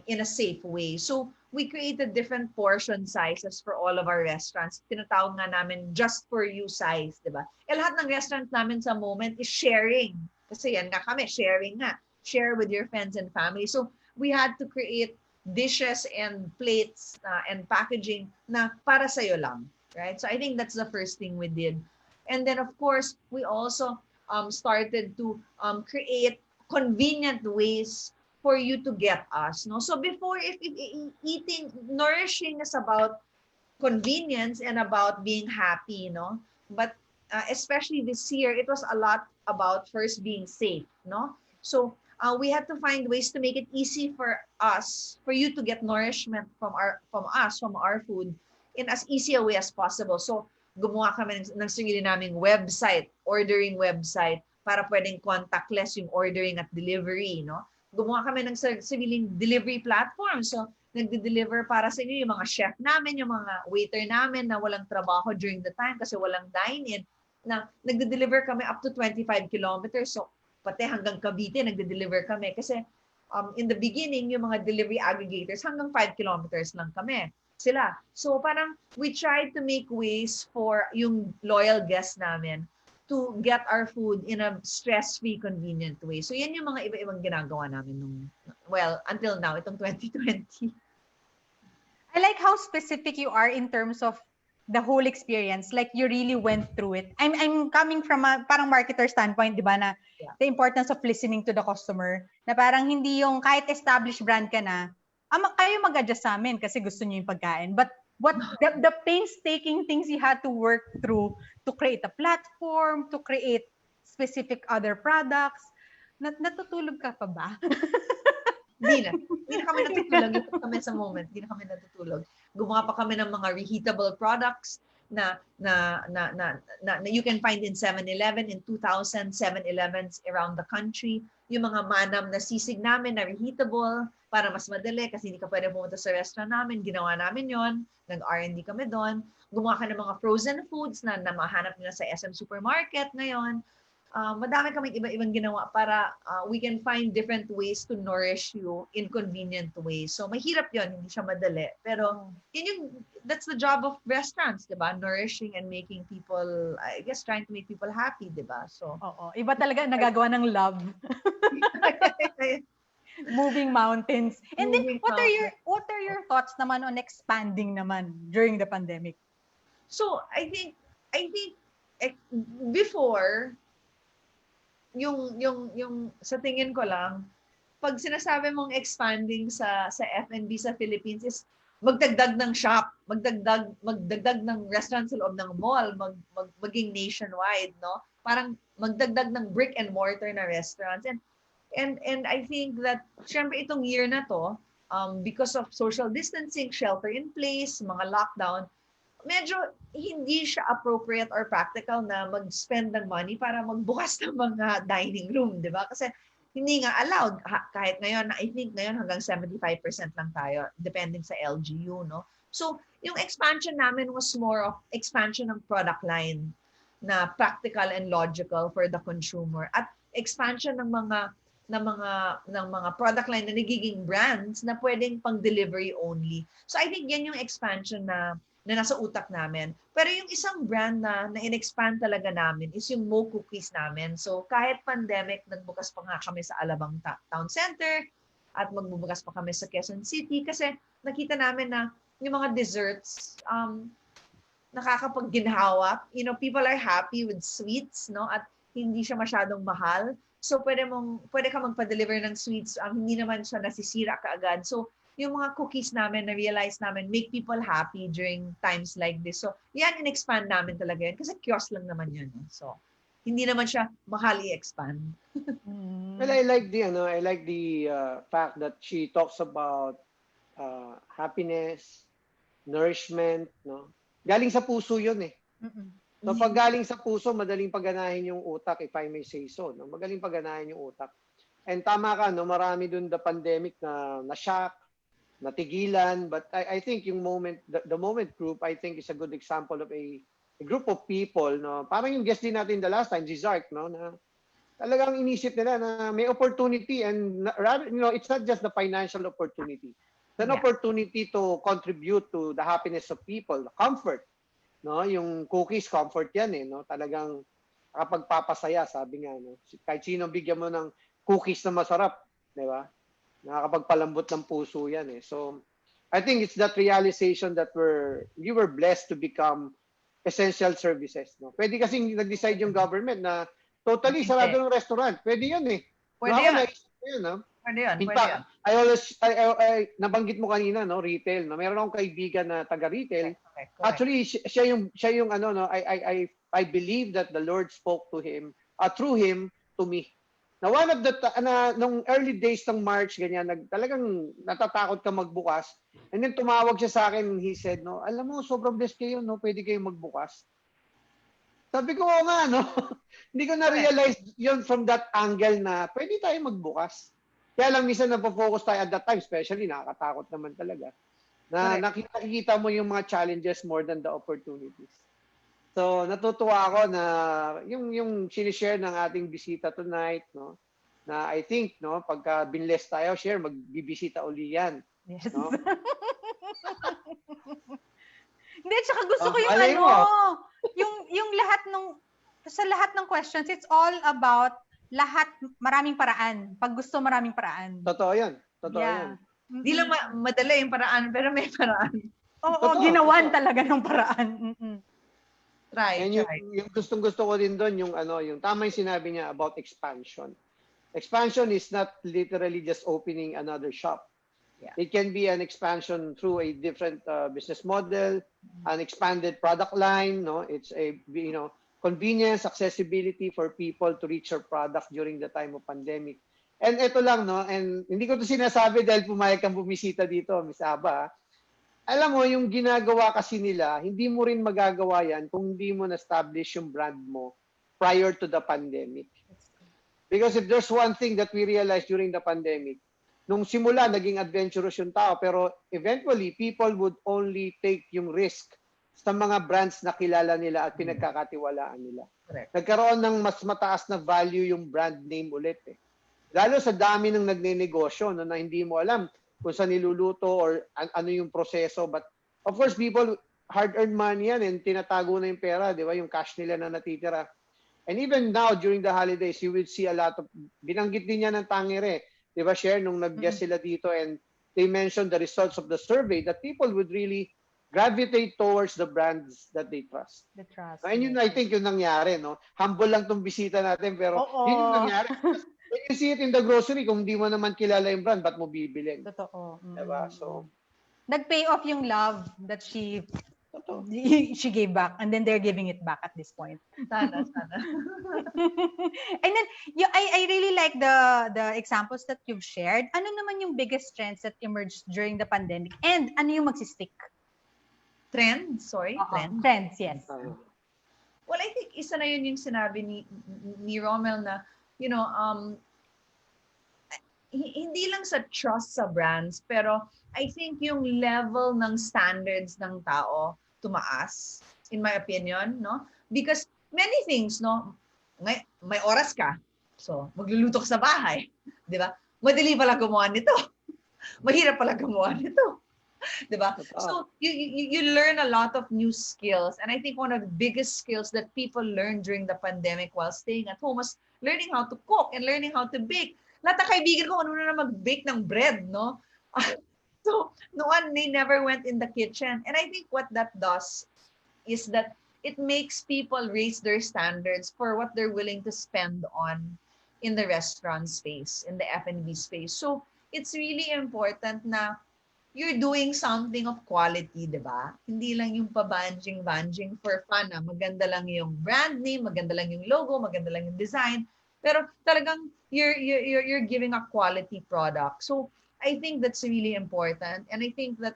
in a safe way. So we created different portion sizes for all of our restaurants. Tinatawag nga namin just for you size, di ba? Lahat ng restaurants namin sa moment is sharing. Kasi yan nga kami, sharing nga. Share with your friends and family. So we had to create dishes and plates and packaging na para sa'yo lang. Right? So I think that's the first thing we did. And then of course, we also started to create convenient ways for you to get us, no? So before, if eating, nourishing is about convenience and about being happy, no? But especially this year, it was a lot about first being safe, no? So we had to find ways to make it easy for us, for you to get nourishment from our food in as easy a way as possible. So gumawa kami ng sarili naming website, ordering website, para pwedeng contactless yung ordering at delivery, no? Gumawa kami ng sariling delivery platform. So, nagde-deliver para sa inyo, yung mga chef namin, yung mga waiter namin na walang trabaho during the time kasi walang dine-in, na nagde-deliver kami up to 25 kilometers. So, pati hanggang Cavite, nagde-deliver kami. Kasi in the beginning, yung mga delivery aggregators, hanggang 5 kilometers lang kami. Sila. So, parang we tried to make ways for yung loyal guests namin to get our food in a stress-free, convenient way. So, yan yung mga iba-ibang ginagawa namin until now, itong 2020. I like how specific you are in terms of the whole experience. Like you really went through it. I'm coming from a parang marketer standpoint, di ba, na the importance of listening to the customer. Na parang hindi yung kahit established brand ka na, kayo mag-adjust sa amin kasi gusto niyo yung pagkain. But the painstaking things you had to work through to create a platform, to create specific other products. Natutulog ka pa ba? Hindi na kami natutulog. Ito kami sa moment. Hindi na kami natutulog. Gumawa pa kami ng mga reheatable products na you can find in 7-Eleven, in 2,000 7-Elevens around the country. Yung mga manam na sisig namin na reheatable para mas madali kasi hindi ka pwede pumunta sa restaurant namin. Ginawa namin yon. Nag-R&D kami doon. Gumawa ka ng mga frozen foods na mahanap nila sa SM Supermarket ngayon. Madami kaming iba-ibang ginawa para we can find different ways to nourish you in convenient ways. So, mahirap yun. Hindi siya madali. Pero, that's the job of restaurants, di ba? Nourishing and making people, I guess, trying to make people happy, di ba? So, oo. Iba talaga nagagawa ng love. Moving mountains. And then, what are your thoughts naman on expanding naman during the pandemic? So, I think before, yung sa tingin ko lang, pag sinasabi mong expanding sa F&B sa Philippines is magdagdag ng shop, magdagdag ng restaurant sa loob ng mall, maging nationwide, no? Parang magdagdag ng brick and mortar na restaurants. And I think that syempre itong year na to, because of social distancing, shelter in place, mga lockdown, medyo hindi siya appropriate or practical na mag-spend ng money para magbukas ng mga dining room, di ba? Kasi hindi nga allowed. Kahit ngayon, I think ngayon hanggang 75% lang tayo, depending sa LGU, no? So, yung expansion namin was more of expansion ng product line na practical and logical for the consumer at expansion ng mga product line na nagiging brands na pwedeng pang delivery only. So, I think yan yung expansion na nasa utak namin. Pero yung isang brand na in-expand talaga namin is yung Mo Cookies namin. So kahit pandemic, nagbukas pa nga kami sa Alabang Town Center at magbubukas pa kami sa Quezon City kasi nakita namin na yung mga desserts nakakapagginhawa. You know, people are happy with sweets, no? At hindi siya masyadong mahal. So pwede ka magpa-deliver ng sweets, hindi naman siya nasisira kaagad. So yung mga cookies namin, na-realize namin, make people happy during times like this. So, yan, in-expand namin talaga yan. Kasi kiosk lang naman yun. So, hindi naman siya mahal i-expand. Well, I like the fact that she talks about happiness, nourishment, no? Galing sa puso yun eh. So, pag galing sa puso, madaling paganahin yung utak, if I may say so. No? Magaling paganahin yung utak. And tama ka, no? Marami dun the pandemic na shock, natigilan, but I think yung the moment group, I think is a good example of a group of people, no? Parang yung guest din natin the last time, si Zark, no? Na talagang inisip nila na may opportunity and rather, you know, it's not just the financial opportunity. It's an opportunity to contribute to the happiness of people, the comfort, no? Yung cookies, comfort yan eh, no? Talagang nakapagpapasaya, sabi nga, no? Kahit sino bigyan mo ng cookies na masarap, di ba? Nakakapagpalambot ng puso yan eh. So, I think it's that realization that we were blessed to become essential services. No? Pwede kasing nag-decide yung government na totally sarado ng restaurant. Pwede yun eh. Pwede yun. No? Pwede yun. In fact, I nabanggit mo kanina, no, retail. No? Meron akong kaibigan na taga-retail. Correct. Actually, siya yung ano, no, I believe that the Lord spoke to him, through him, to me. Na one of the, nung early days ng March, ganyan, talagang natatakot ka magbukas. And then tumawag siya sa akin, he said, no, alam mo, sobrang blessed kayo, no, pwede kayong magbukas. Sabi ko, oo nga, no. Hindi ko na-realize yun from that angle na pwede tayo magbukas. Kaya lang minsan napo-focus tayo at that time, especially nakakatakot naman talaga. Na nakikita mo yung mga challenges more than the opportunities. So natutuwa ako na yung sinishare ng ating bisita tonight, no? Na I think, no, pagka binless tayo, share, magbibisita uli yan. Yes. No? Hindi, tsaka gusto ko yung malay mo. yung sa lahat ng questions, it's all about maraming paraan. Pag gusto, maraming paraan. Totoo yan. Yeah. Di lang madali yung paraan, pero may paraan. Oo, ginawan talaga ng paraan. Try. Yung gustong-gusto ko din doon, yung tama yung sinabi niya about expansion. Expansion is not literally just opening another shop. Yeah. It can be an expansion through a different business model, an expanded product line. No, it's a convenience, accessibility for people to reach your product during the time of pandemic. And ito lang, no, and hindi ko to sinasabi dahil pumayag kang bumisita dito, Miss Abba. Alam mo, yung ginagawa kasi nila, hindi mo rin magagawa yan kung hindi mo na-establish yung brand mo prior to the pandemic. Because if there's one thing that we realized during the pandemic, nung simula, naging adventurous yung tao, pero eventually, people would only take yung risk sa mga brands na kilala nila at pinagkakatiwalaan nila. Correct. Nagkaroon ng mas mataas na value yung brand name ulit. Lalo sa dami ng nagnenegosyo na hindi mo alam kung saan niluluto or ano yung proseso. But of course, people, hard-earned money yan and tinatago na yung pera, di ba? Yung cash nila na natitira. And even now, during the holidays, you will see a lot of, binanggit din niya ng Tangere, di ba, Share, nung nag-guest sila dito and they mentioned the results of the survey that people would really gravitate towards the brands that they trust. The trust. And yun, I think, yun nangyari, no? Humble lang tong bisita natin, pero yun yung nangyari. When you see it in the grocery, kung di mo naman kilala yung brand, ba't mo bibilin? Totoo. Diba? So, nag-pay off yung love that she gave back, and then they're giving it back at this point. Sana. And then, I really like the examples that you've shared. Ano naman yung biggest trends that emerged during the pandemic? And ano yung magsistick? Trends, Trends, yes. Well, I think isa na yun yung sinabi ni Romel na, hindi lang sa trust sa brands, pero I think yung level ng standards ng tao tumaas, in my opinion, no? Because many things, no? May oras ka, so magluluto ka sa bahay, di ba? Madali pala gumawa nito. Mahirap pala gumawa nito. Diba? So you learn a lot of new skills, and I think one of the biggest skills that people learned during the pandemic while staying at home was learning how to cook and learning how to bake. Lahat ng kaibigan ko na mag-bake ng bread, no? So noon, they never went in the kitchen, and I think what that does is that it makes people raise their standards for what they're willing to spend on in the restaurant space, in the F&B space. So it's really important na you're doing something of quality, di ba? Hindi lang yung pa-banjing for fun. Maganda lang yung brand name, maganda lang yung logo, maganda lang yung design. Pero talagang you're giving a quality product. So I think that's really important. And I think that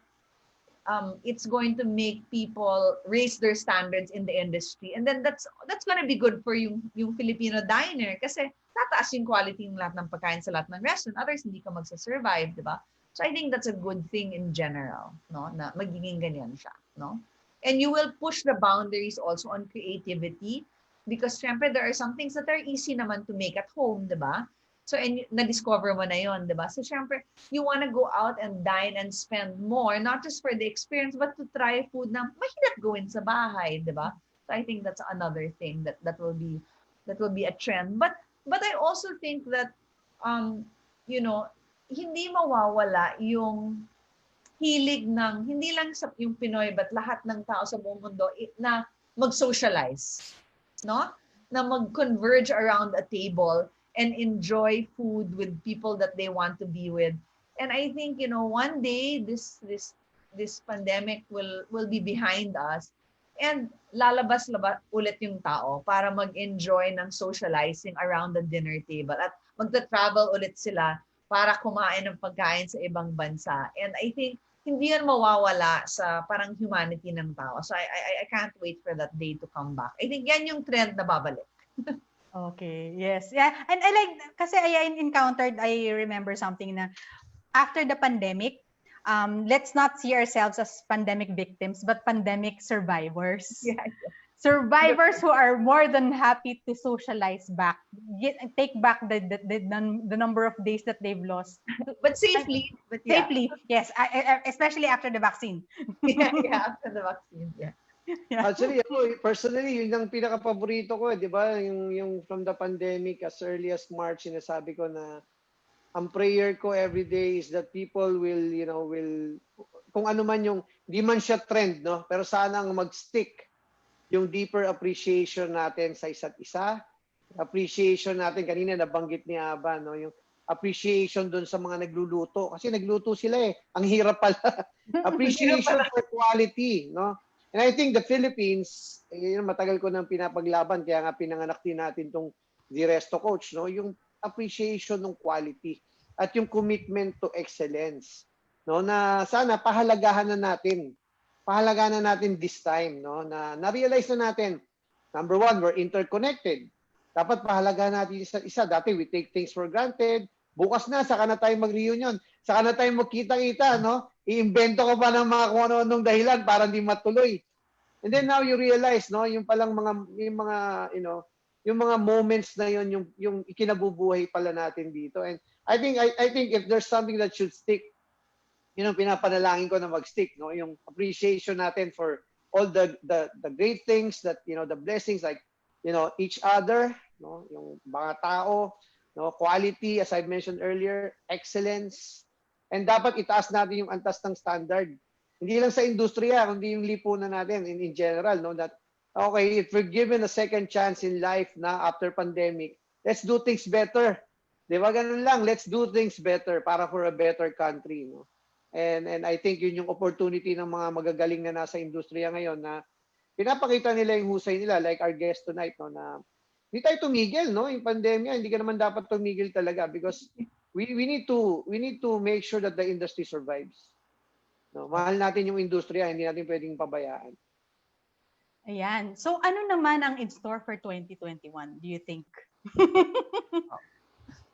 it's going to make people raise their standards in the industry. And then that's going to be good for yung Filipino diner. Kasi tataas yung quality ng lahat ng pagkain sa lahat ng restaurant. Others, hindi ka magsasurvive, di ba? So I think that's a good thing in general, no? Na magiging ganyan siya, no? And you will push the boundaries also on creativity because syempre there are some things that are easy naman to make at home, 'di ba? So and na-discover mo na 'yon, 'di ba? So syempre you want to go out and dine and spend more, not just for the experience but to try food na mahirap gawin sa bahay, 'di ba? So I think that's another thing that will be a trend. But I also think that hindi mawawala yung hilig ng, hindi lang sa yung Pinoy, but lahat ng tao sa buong mundo na mag-socialize, no? Na mag-converge around a table and enjoy food with people that they want to be with. And I think, one day this pandemic will be behind us and lalabas ulit yung tao para mag-enjoy ng socializing around the dinner table at magta-travel ulit sila para kumain ng pagkain sa ibang bansa. And I think hindi yan mawawala sa parang humanity ng tao. So I can't wait for that day to come back. I think yan yung trend na babalik. Okay, yes. Yeah, and I like, kasi I remember something na after the pandemic, let's not see ourselves as pandemic victims, but pandemic survivors. Yeah. Survivors who are more than happy to socialize back, take back the number of days that they've lost. But safely, but yeah. Safely, yes. Especially after the vaccine. Yeah, after the vaccine, yeah. Yeah. Actually, ako, personally, yun ang pinaka-paborito ko, di ba? Yung from the pandemic, as early as March, sinasabi ko na ang prayer ko every day is that people will, kung ano man yung, di man siya trend, no? Pero sana ang mag-stick yung deeper appreciation natin sa isa't isa, appreciation natin, kanina nabanggit ni Abba, no? Yung appreciation doon sa mga nagluluto. Kasi nagluto sila eh. Ang hirap pala. Appreciation for quality, no? And I think the Philippines, matagal ko nang pinapaglaban, kaya nga pinanganak din natin tong the Resto Coach, no? Yung appreciation ng quality at yung commitment to excellence, no? Na sana pahalagahan na natin. Pahalagahan na natin this time, no? Na-realize na natin, number one, we're interconnected. Dapat pahalagahan natin isa. Dati we take things for granted. Bukas na, saka na tayo mag-reunion. Saka na tayo magkita-kita, no? Iimbento ka pa ng mga kung ano-anong dahilan para hindi matuloy. And then now you realize, no, yung palang yung mga moments na yon, yung ikinabubuhay pala natin dito. And I think if there's something that should stick, pinapanalangin ko na mag-stick, no, yung appreciation natin for all the great things that, the blessings like, each other, no, yung mga tao, no, quality, as I mentioned earlier, excellence. And dapat itaas natin yung antas ng standard. Hindi lang sa industriya, kundi yung lipunan natin in general, no, that okay, if we're given a second chance in life na after pandemic, let's do things better. 'Di ba? Ganun lang, let's do things better para for a better country, no. And I think yun yung opportunity ng mga magagaling na nasa industriya ngayon na pinapakita nila yung husay nila, like our guest tonight, no, na hindi tayo tumigil, no? Yung pandemya, hindi ka naman dapat tumigil talaga because we need to make sure that the industry survives. No, mahal natin yung industriya, hindi natin pwedeng pabayaan. Ayan. So ano naman ang in store for 2021, do you think?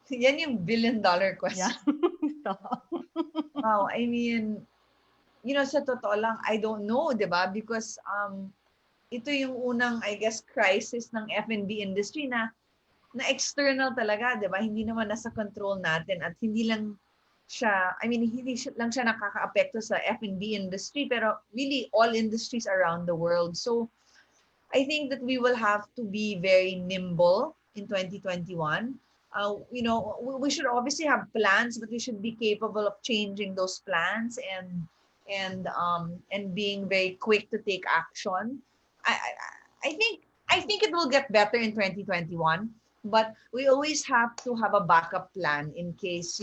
Yan yung billion-dollar question. Yeah. Wow, I mean, sa totoo lang, I don't know, di ba? Because ito yung unang, I guess, crisis ng F&B industry na external talaga, di ba? Hindi naman nasa control natin at hindi lang siya, hindi lang siya nakaka-apekto sa F&B industry, pero really all industries around the world. So, I think that we will have to be very nimble in 2021. We should obviously have plans, but we should be capable of changing those plans and being very quick to take action. I think it will get better in 2021, but we always have to have a backup plan in case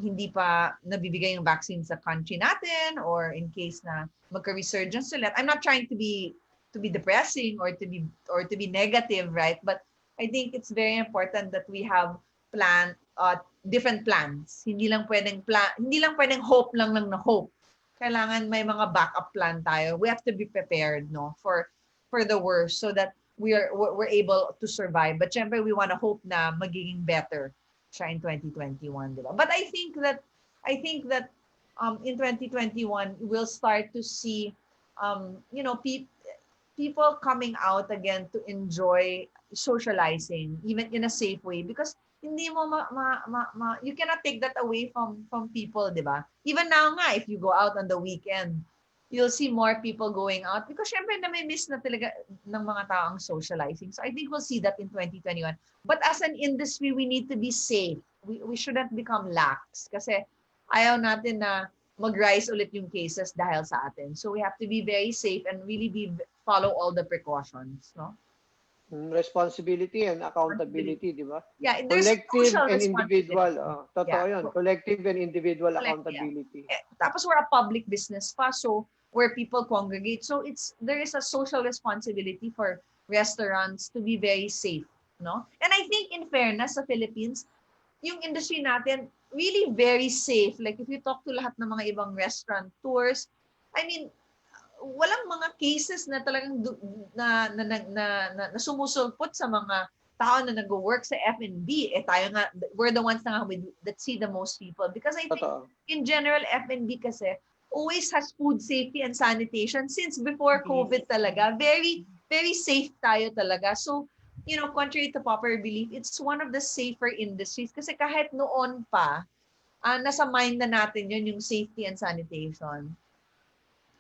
hindi pa nabibigay yung vaccine sa country natin or in case na magka-resurgence ulit. I'm not trying to be depressing or to be negative, right? But I think it's very important that we have different plans. Hindi lang pwedeng hope lang na hope. Kailangan may mga backup plan tayo. We have to be prepared, no, for the worst so that we're able to survive. But syempre we want to hope na magiging better siya in 2021, diba? But I think that in 2021 we'll start to see people coming out again to enjoy socializing even in a safe way because hindi mo you cannot take that away from people, diba? Even now nga, if you go out on the weekend, you'll see more people going out because syempre nami-miss na talaga ng mga tao ang socializing. So I think we'll see that in 2021. But as an industry, we need to be safe. We shouldn't become lax kasi ayaw natin na mag-rise ulit yung cases dahil sa atin. So we have to be very safe and really follow all the precautions, no? Responsibility and accountability, di ba? Yeah, there's collective social and individual. Totoo Yeah. yun. Collective and individual accountability. Yeah. Tapos we're a public business pa, so where people congregate. So there is a social responsibility for restaurants to be very safe, no? And I think in fairness sa Philippines, yung industry natin really very safe. Like if you talk to lahat ng mga ibang restaurant tours, I mean, walang mga cases na talagang na sumusulpot sa mga tao na nag-work sa F&B. Tayo nga, we're the ones na that see the most people. Because I think, Totoo. in general, F&B kasi always has food safety and sanitation since before COVID talaga. Very, very safe tayo talaga. So, contrary to popular belief, it's one of the safer industries kasi kahit noon pa, nasa mind na natin yun, yung safety and sanitation.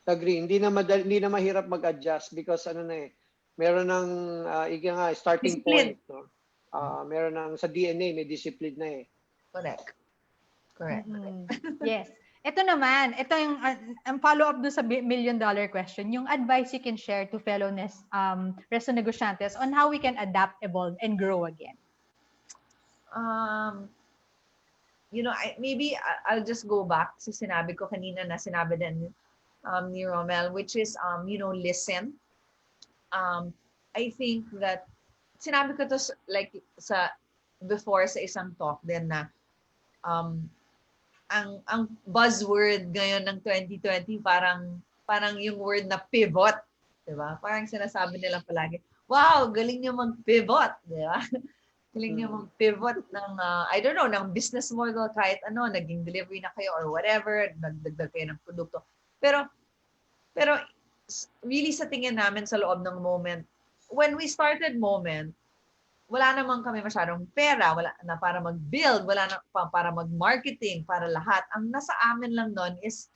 Agree. Hindi na mahirap mag-adjust because meron ng starting Discipline. point, no? Meron ng sa DNA may discipline na eh. Correct. Yes. Ito naman, ito yung ang follow-up dun sa million-dollar question, yung advice you can share to fellow resto negosyantes on how we can adapt, evolve, and grow again. Maybe I'll just go back sa sinabi ko kanina na sinabi din ni Romel, which is, listen. I think that sinabi ko to before sa isang talk din na ang buzzword ngayon ng 2020 parang yung word na pivot, 'di ba? Parang sinasabi nila palagi, wow, galing niyo mag-pivot, 'di ba? Galing niyo mag-pivot ng I don't know, ng business model kahit naging delivery na kayo or whatever, nagdagdag kayo ng produkto. Pero really sa tingin namin sa loob ng Moment, when we started Moment, wala naman kami masyadong pera, wala na para mag-build, wala na para mag-marketing, para lahat. Ang nasa amin lang nun is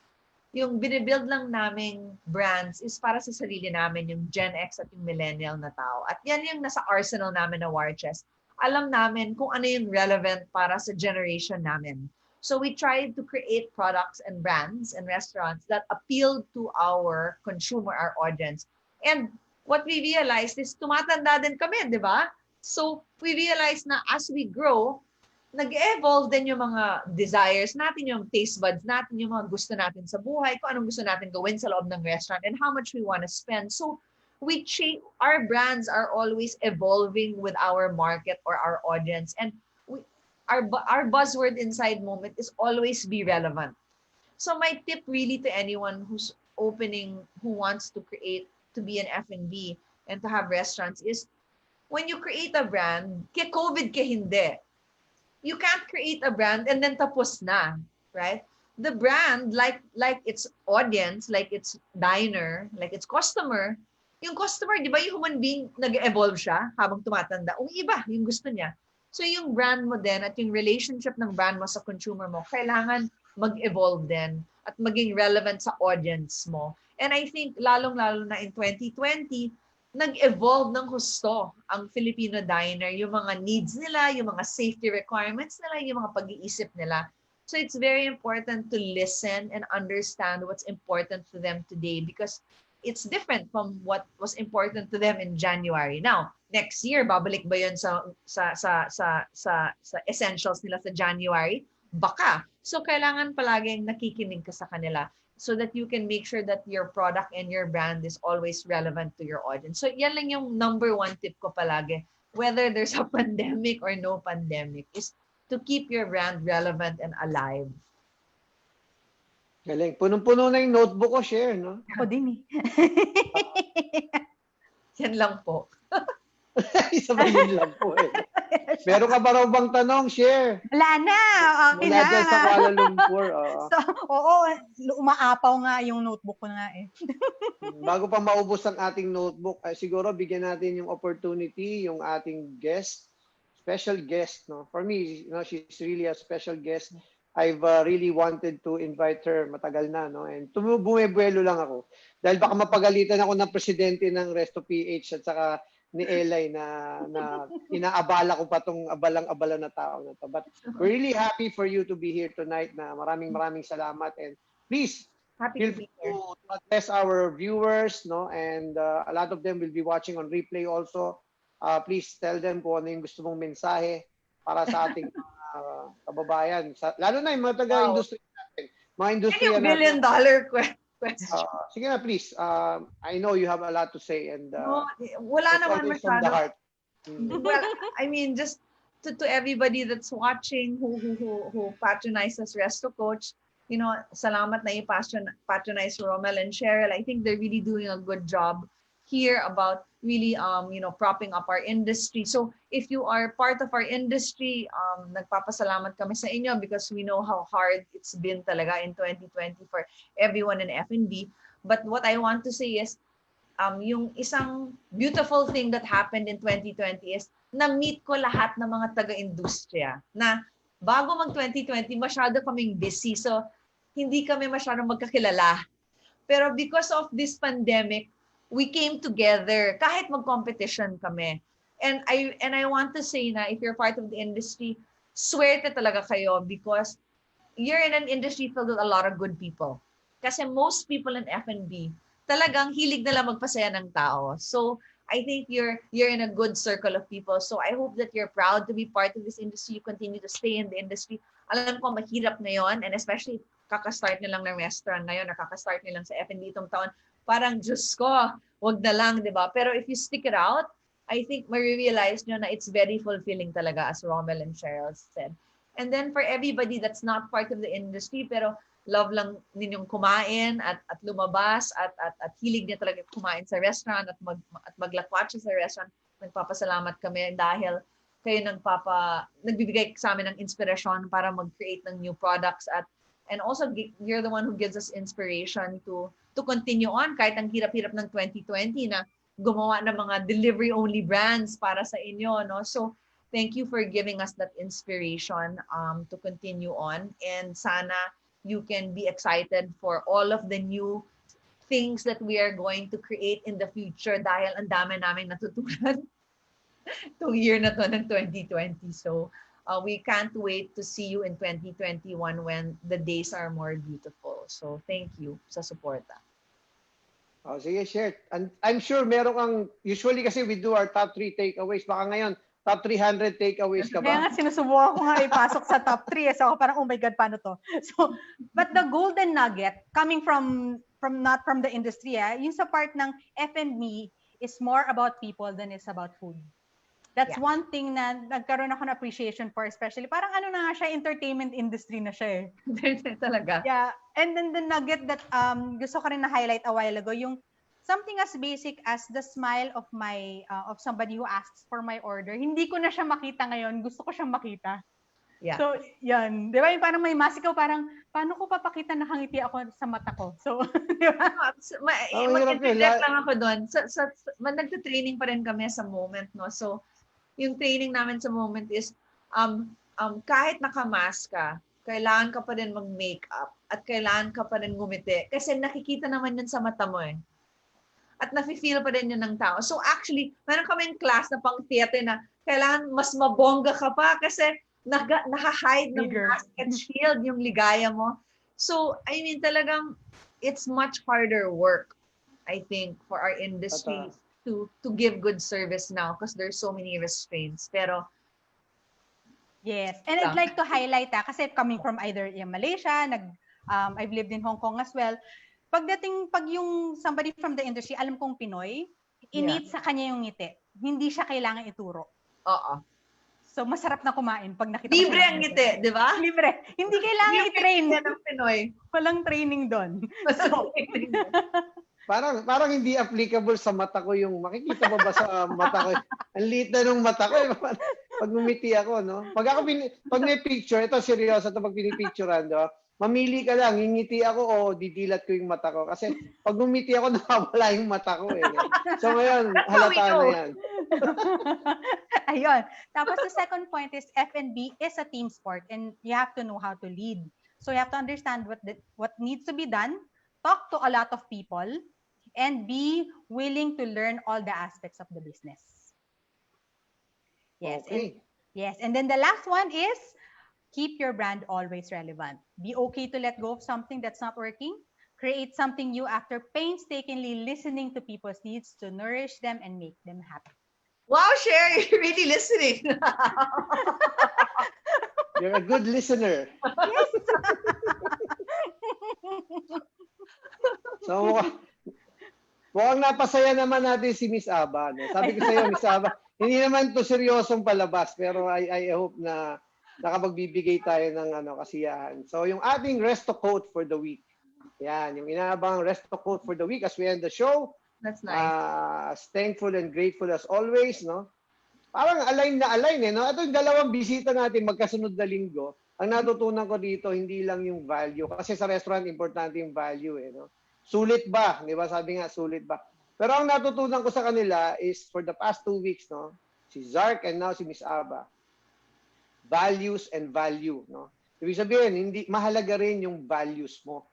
yung binibuild lang naming brands is para sa sarili namin, yung Gen X at yung millennial na tao. At yan yung nasa arsenal namin na war chest. Alam namin kung ano yung relevant para sa generation namin. So we tried to create products and brands and restaurants that appeal to our consumer, our audience. And what we realized is tumatanda din kami, di ba? So we realized na as we grow, nag-evolve din yung mga desires natin, yung taste buds natin, yung mga gusto natin sa buhay, kung anong gusto natin gawin sa loob ng restaurant, and how much we want to spend. So we change, our brands are always evolving with our market or our audience, and our buzzword inside Moment is always be relevant. So my tip really to anyone who's opening, who wants to create, to be an F&B and to have restaurants is, when you create a brand, COVID ka hindi. You can't create a brand and then tapos na, right? The brand, like its audience, like its diner, like its customer, yung customer, di ba yung human being, nag-evolve siya habang tumatanda. Iba yung gusto niya. So yung brand mo din at yung relationship ng brand mo sa consumer mo, kailangan mag-evolve din at maging relevant sa audience mo. And I think, lalong-lalo na in 2020, nag-evolve ng husto ang Filipino diner, yung mga needs nila, yung mga safety requirements nila, yung mga pag-iisip nila. So it's very important to listen and understand what's important to them today because it's different from what was important to them in January. Now, next year, babalik ba yun sa essentials nila sa January? Baka. So kailangan palaging nakikinig ka sa kanila, so that you can make sure that your product and your brand is always relevant to your audience. So yan lang yung number one tip ko palagi, whether there's a pandemic or no pandemic, is to keep your brand relevant and alive. Galing. Punong-puno na yung notebook ko, share, no? Ako din eh. Yan lang po. Isa ba yun lang po eh. Meron ka ba raw bang tanong, share? Wala na. Okay Mula na. dyan sa Kuala Lumpur. So, oo, umaapaw nga yung notebook ko nga eh. Bago pa maubos ang ating notebook, siguro bigyan natin yung opportunity, yung ating guest, special guest. No? For me, she's really a special guest. I've really wanted to invite her matagal na, no? And bumibuelo lang ako. Dahil baka mapagalitan ako ng presidente ng Resto PH at saka ni Eli na inaabala ko pa tong abalang-abala na tao na to. But we're really happy for you to be here tonight. Na maraming salamat, and please feel free to address our viewers, no? And a lot of them will be watching on replay also. Please tell them kung ano yung gusto mong mensahe para sa ating kababayan, lalo na yung mga taga-industry natin. Mga industriya natin. Billion-dollar question. Sige na, please. I know you have a lot to say, and wala naman masyado. Well, I mean, just to everybody that's watching who patronizes Resto Coach, salamat na i-patronize Romel and Cheryl. I think they're really doing a good job here about really, propping up our industry. So if you are part of our industry, nagpapasalamat kami sa inyo because we know how hard it's been talaga in 2020 for everyone in F&B. But what I want to say is, yung isang beautiful thing that happened in 2020 is na-meet ko lahat ng mga taga-industriya na bago mag-2020, masyado kaming busy. So, hindi kami masyadong magkakilala. Pero because of this pandemic, we came together kahit mag-competition kami. And I want to say na if you're part of the industry, swerte talaga kayo because you're in an industry filled with a lot of good people. Kasi most people in F&B, talagang hilig nila magpasaya ng tao. So, I think you're in a good circle of people. So, I hope that you're proud to be part of this industry. You continue to stay in the industry. Alam ko, mahirap ngayon, and especially kakastart nilang ng restaurant ngayon, or kakastart nilang sa F&B itong taon, parang, Diyos ko, wag na lang, di ba? Pero if you stick it out, I think ma-realize nyo na it's very fulfilling talaga, as Romel and Cheryl said. And then for everybody that's not part of the industry, pero love lang ninyong kumain at lumabas at hilig niya talaga kumain sa restaurant at maglakwatsa sa restaurant, nagpapasalamat kami dahil kayo nagbibigay sa amin ng inspirasyon para mag-create ng new products and also you're the one who gives us inspiration to continue on kahit ang hirap-hirap ng 2020 na gumawa ng mga delivery-only brands para sa inyo, no? So, thank you for giving us that inspiration to continue on, and sana you can be excited for all of the new things that we are going to create in the future dahil ang dami namin natutunan itong year na to ng 2020. So, we can't wait to see you in 2021 when the days are more beautiful. So, thank you sa suporta. Oh, sige, share. And I'm sure meron kang, usually kasi we do our top 3 takeaways. Baka ngayon, top 300 takeaways ka ba? Kaya nga sinusubukan ko nga ipasok sa top 3. So ako parang, oh my God, paano to? So, but the golden nugget coming from not from the industry, yung sa part ng F&B is more about people than it's about food. That's one thing na nagkaroon ako ng appreciation for, especially parang ano na nga siya, entertainment industry na siya Talaga. Yeah. And then the nugget that gusto ko rin na highlight a while ago, yung something as basic as the smile of of somebody who asks for my order. Hindi ko na siya makita ngayon, gusto ko siyang makita. Yeah. So, yan. Di ba? Yung parang may masikaw, parang, paano ko papakita na nakangiti ako sa mata ko? So, di ba? Mag-interject lang ako doon. Nagta-training pa rin kami sa moment, no? So, yung training namin sa moment is, kahit nakamask ka, kailangan ka pa rin mag-makeup at kailangan ka pa rin ngumiti. Kasi nakikita naman yun sa mata mo eh. At nafe-feel pa rin yun ng tao. So actually, meron kaming class na pang theater na kailangan mas mabongga ka pa kasi naka-hide ng mask at shield yung ligaya mo. So, I mean, talagang it's much harder work, I think, for our industry to give good service now because there's so many restraints. Pero, yes. And I'd like to highlight kasi coming from either Malaysia, I've lived in Hong Kong as well. Pag yung somebody from the industry, alam kong Pinoy, init sa kanya yung ngiti. Hindi siya kailangan ituro. Oo. So, masarap na kumain pag nakita libre ang ngiti, di ba? Libre. Hindi kailangan i-train. Ng Pinoy. Walang training doon. So, parang hindi applicable sa mata ko yung, makikita mo ba sa mata ko? Ang liit na nung mata ko. Pag ngumiti ako, no? Pag may picture, ito seryoso ito pag pinipicturean, no? Mamili ka lang, ngingiti ako o didilat ko yung mata ko. Kasi pag ngumiti ako, nakawala yung mata ko. Eh. So ngayon, halata na yan. Ayun. Tapos the second point is F&B is a team sport and you have to know how to lead. So you have to understand what needs to be done, talk to a lot of people, and be willing to learn all the aspects of the business. Yes. Okay. And then the last one is keep your brand always relevant. Be okay to let go of something that's not working. Create something new after painstakingly listening to people's needs to nourish them and make them happy. Wow, Sherry, you're really listening. You're a good listener. Yes. So, mukhang napasaya naman natin si Miss Abba. No? Sabi ko sa iyo, Miss Abba, hindi naman to seryosong palabas, pero I hope na nakapagbibigay tayo ng kasiyahan. So yung ating Resto Coach for the week. Yan, yung inaabang Resto Coach for the week as we end the show. That's nice. As thankful and grateful as always, no? Parang align na align, no? Ito yung dalawang bisita natin magkasunod na linggo. Ang natutunan ko dito, hindi lang yung value. Kasi sa restaurant, importante yung value, no? Sulit ba? Di ba? Sabi nga, sulit ba? Pero ang natutunan ko sa kanila is for the past 2 weeks, no? Si Zark and now si Miss Abba. Values and value, no? Ibig sabihin, hindi mahalaga rin yung values mo.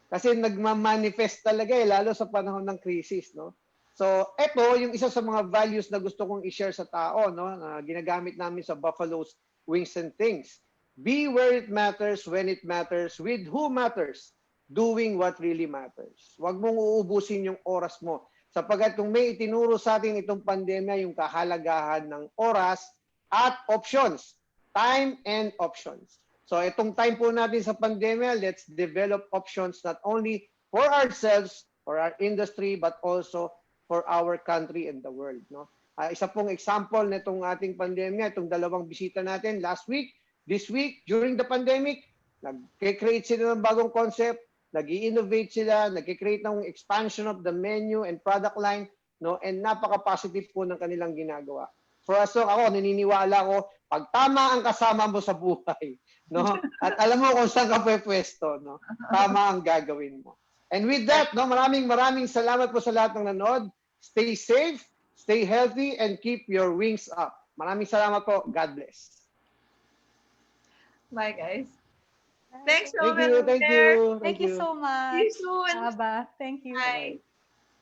Kasi nagma-manifest talaga lalo sa panahon ng crisis, no? So, ito yung isa sa mga values na gusto kong i-share sa tao, no? Na ginagamit namin sa Buffalo's Wings and Things. Be where it matters, when it matters, with who matters, doing what really matters. Huwag mong uubusin yung oras mo. Sapagkat kung may itinuro sa atin itong pandemya, yung kahalagahan ng oras at options. Time and options. So itong time po natin sa pandemya, let's develop options not only for ourselves, for our industry, but also for our country and the world. No? Isa pong example nitong ating pandemya, itong dalawang bisita natin last week, this week, during the pandemic, nag-create sila ng bagong concept, nag-i-innovate sila, nag-create ng expansion of the menu and product line, no? And napaka-positive po ng kanilang ginagawa. For us, so, ako, naniniwala ko, pag tama ang kasama mo sa buhay, no? At alam mo kung saan ka pwesto, no? Tama ang gagawin mo. And with that, no, maraming salamat po sa lahat ng nanood. Stay safe, stay healthy, and keep your wings up. Maraming salamat po. God bless. Bye, guys. Thanks, Thank Roman. you, thank you. Thank you so much. See you soon. Abba, thank you. Bye.